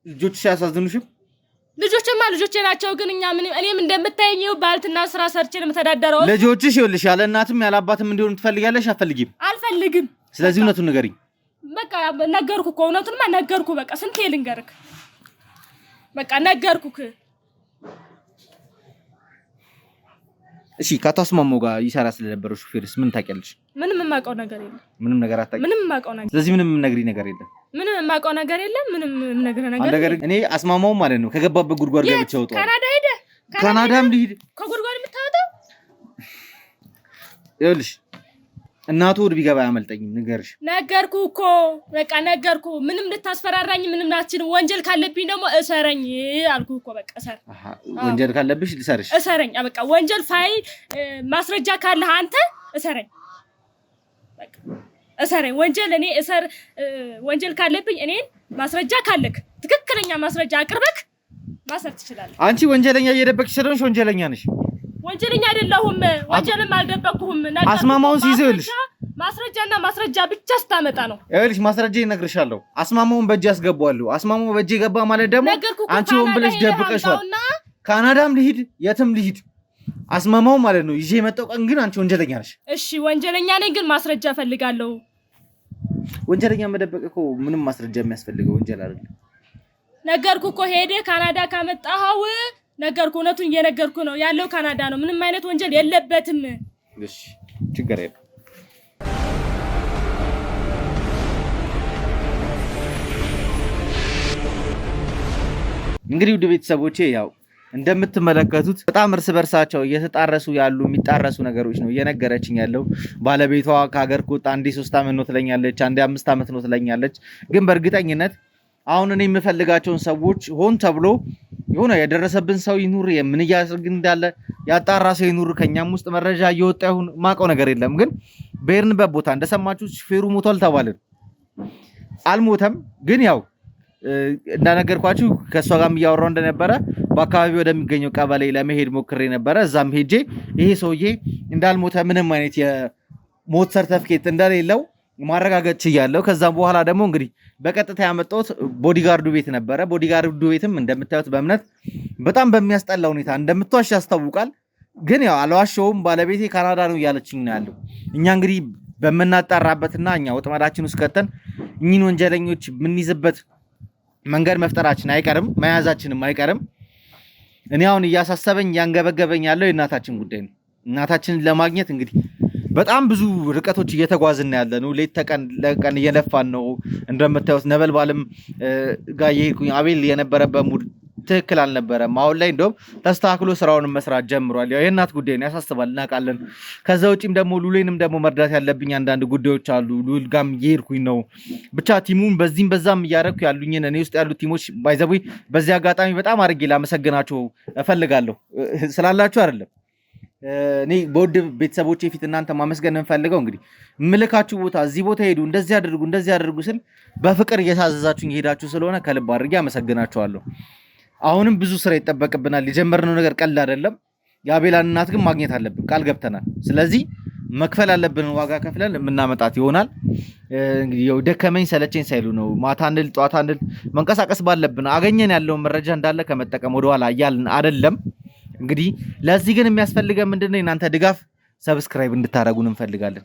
ልጆችሽ አያሳዝኑሽም? ልጆችማ ልጆቼ ናቸው። ግን እኛ እኔም እንደምታየኝ ባልትና ስራ ሰርቼ ነው የምተዳደረው። ልጆችሽ ይኸውልሽ ያለ እናትም ያለ አባትም እንዲሆኑ ትፈልጊያለሽ? አትፈልጊም? አልፈልግም። ስለዚህ እውነቱን ንገሪኝ። በቃ ነገርኩ እኮ እውነቱንማ ነገርኩ። በቃ ስንቴ ልንገርክ? በቃ ነገርኩክ። እሺ ካታስማማው ጋር ይሰራ ስለነበረው ሹፌርስ ምን ታውቂያለሽ? ምንም የማውቀው ነገር የለም። ምንም ነገር አታውቂም? ምንም የማውቀው ነገር። ስለዚህ ምንም የምነግሪኝ ነገር የለም። ምንም የማውቀው ነገር የለም። ምንም የምነግርህ ነገር እኔ አስማማው ማለት ነው ከገባበት ጉድጓድ ገብቼ አውጣው። ካናዳ ሄደ። ካናዳም ልሂድ ከጉድጓድ የምታወጣው? ይኸውልሽ እናቱ ወድ ቢገባ ያመልጠኝ ንገርሽ። ነገርኩ እኮ በቃ ነገርኩ። ምንም ልታስፈራራኝ ምንም አትችልም። ወንጀል ካለብኝ ደግሞ እሰረኝ አልኩ እኮ በቃ እሰር። ወንጀል ካለብሽ ልሰርሽ። እሰረኝ በቃ ወንጀል ፋይል ማስረጃ ካለ አንተ እሰረኝ። በቃ እሰረኝ። ወንጀል ካለብኝ እኔን ማስረጃ ካለክ ትክክለኛ ማስረጃ አቅርበክ ማሰር ትችላለህ። አንቺ ወንጀለኛ እየደበቅሽ ስለሆንሽ ወንጀለኛ ነሽ። ወንጀለኛ አይደለሁም። ወንጀልም አልደበቅሁም። አስማማውን ሲይዘውልሽ ማስረጃ ብቻ ስታመጣ ነው። ይኸውልሽ ማስረጃ ይነግርሻለሁ። አስማማውን በእጅ አስገባዋለሁ። አስማማው በእጅ ገባ ማለት ደግሞ አንቺ ሆን ብለሽ ደብቀሻል። ካናዳም ልሂድ የትም ልሂድ አስማማው ማለት ነው ይዤ የመጣው ቀን ግን አንቺ ወንጀለኛ ነሽ። እሺ ወንጀለኛ ነኝ፣ ግን ማስረጃ ፈልጋለሁ። ወንጀለኛ መደበቅ እኮ ምንም ማስረጃ የሚያስፈልገው ወንጀል አይደለም። ነገርኩ እኮ ሄደ ካናዳ ካመጣኸው ነገርኩ። እውነቱን እየነገርኩ ነው። ያለው ካናዳ ነው። ምንም አይነት ወንጀል የለበትም። እሺ ችግር የለም። እንግዲህ ውድ ቤተሰቦቼ ያው እንደምትመለከቱት በጣም እርስ በርሳቸው እየተጣረሱ ያሉ የሚጣረሱ ነገሮች ነው እየነገረችኝ ያለው። ባለቤቷ ከሀገር ከወጣ አንዴ 3 አመት ነው ትለኛለች፣ አንዴ 5 አመት ነው ትለኛለች። ግን በእርግጠኝነት አሁን እኔ የምፈልጋቸውን ሰዎች ሆን ተብሎ የሆነ የደረሰብን ሰው ይኑር የምን እያደረግን እንዳለ ያጣራ ሰው ይኑር ከኛም ውስጥ መረጃ እየወጣ ይሁን ማቀው ነገር የለም። ግን በሄድንበት ቦታ እንደሰማችሁ ሹፌሩ ሞቷል ተባልን። አልሞተም። ግን ያው እንዳነገርኳችሁ ከሷ ጋርም እያወራሁ እንደነበረ በአካባቢ ወደሚገኘው ቀበሌ ለመሄድ ሞክሬ ነበረ። እዛም ሄጄ ይሄ ሰውዬ እንዳልሞተ ምንም አይነት የሞት ሰርተፍኬት እንደሌለው ማረጋገጥ ችያለሁ። ከዛም በኋላ ደግሞ እንግዲህ በቀጥታ ያመጣሁት ቦዲጋርዱ ቤት ነበረ። ቦዲጋርዱ ቤትም እንደምታዩት በእምነት በጣም በሚያስጠላ ሁኔታ እንደምትዋሽ ያስታውቃል። ግን ያው አልዋሸውም። ባለቤቴ ካናዳ ነው እያለችኝ ነው ያለው። እኛ እንግዲህ በመናጣራበትና እኛ ወጥመዳችን ውስጥ ከተን እኚህን ወንጀለኞች የምንይዝበት መንገድ መፍጠራችን አይቀርም፣ መያዛችንም አይቀርም። እኔ አሁን እያሳሰበኝ ያንገበገበኝ ያለው የእናታችን ጉዳይ ነው። እናታችንን ለማግኘት እንግዲህ በጣም ብዙ ርቀቶች እየተጓዝን ያለ ነው። ሌት ተቀን ለቀን እየለፋን ነው። እንደምታዩት ነበልባልም ጋር የሄድኩኝ አቤል የነበረበት ሙድ ትክክል አልነበረም። አሁን ላይ እንደውም ተስተካክሎ ስራውን መስራት ጀምሯል። ያው የእናት ጉዳይ ነው፣ ያሳስባል፣ እናውቃለን። ከዛ ውጪም ደግሞ ሉሌንም ደግሞ መርዳት ያለብኝ አንዳንድ ጉዳዮች አሉ። ሉል ጋም እየሄድኩኝ ነው። ብቻ ቲሙን በዚህም በዛም እያደረኩ ያሉኝን እኔ ውስጥ ያሉት ቲሞች ባይዘቡ በዚህ አጋጣሚ በጣም አድርጌ ላመሰግናቸው እፈልጋለሁ። ስላላችሁ አይደለም፣ እኔ በውድ ቤተሰቦቼ ፊት እናንተ ማመስገን እንፈልገው። እንግዲህ ምልካችሁ ቦታ እዚህ ቦታ ሄዱ፣ እንደዚህ አድርጉ ስል በፍቅር እየታዘዛችሁኝ ሄዳችሁ ስለሆነ ከልብ አድርጌ አመሰግናችኋለሁ። አሁንም ብዙ ስራ ይጠበቅብናል። የጀመርነው ነገር ቀላል አይደለም። የአቤላን እናት ግን ማግኘት አለብን፣ ቃል ገብተናል። ስለዚህ መክፈል አለብን፣ ዋጋ ከፍለን የምናመጣት ይሆናል። እንግዲህ ያው ደከመኝ ሰለቸኝ ሳይሉ ነው ማታ እንል ጧታ እንል መንቀሳቀስ ባለብን አገኘን ያለውን መረጃ እንዳለ ከመጠቀም ወደኋላ እያልን አይደለም። እንግዲህ ለዚህ ግን የሚያስፈልገን ምንድነው? እናንተ ድጋፍ፣ ሰብስክራይብ እንድታደርጉን እንፈልጋለን።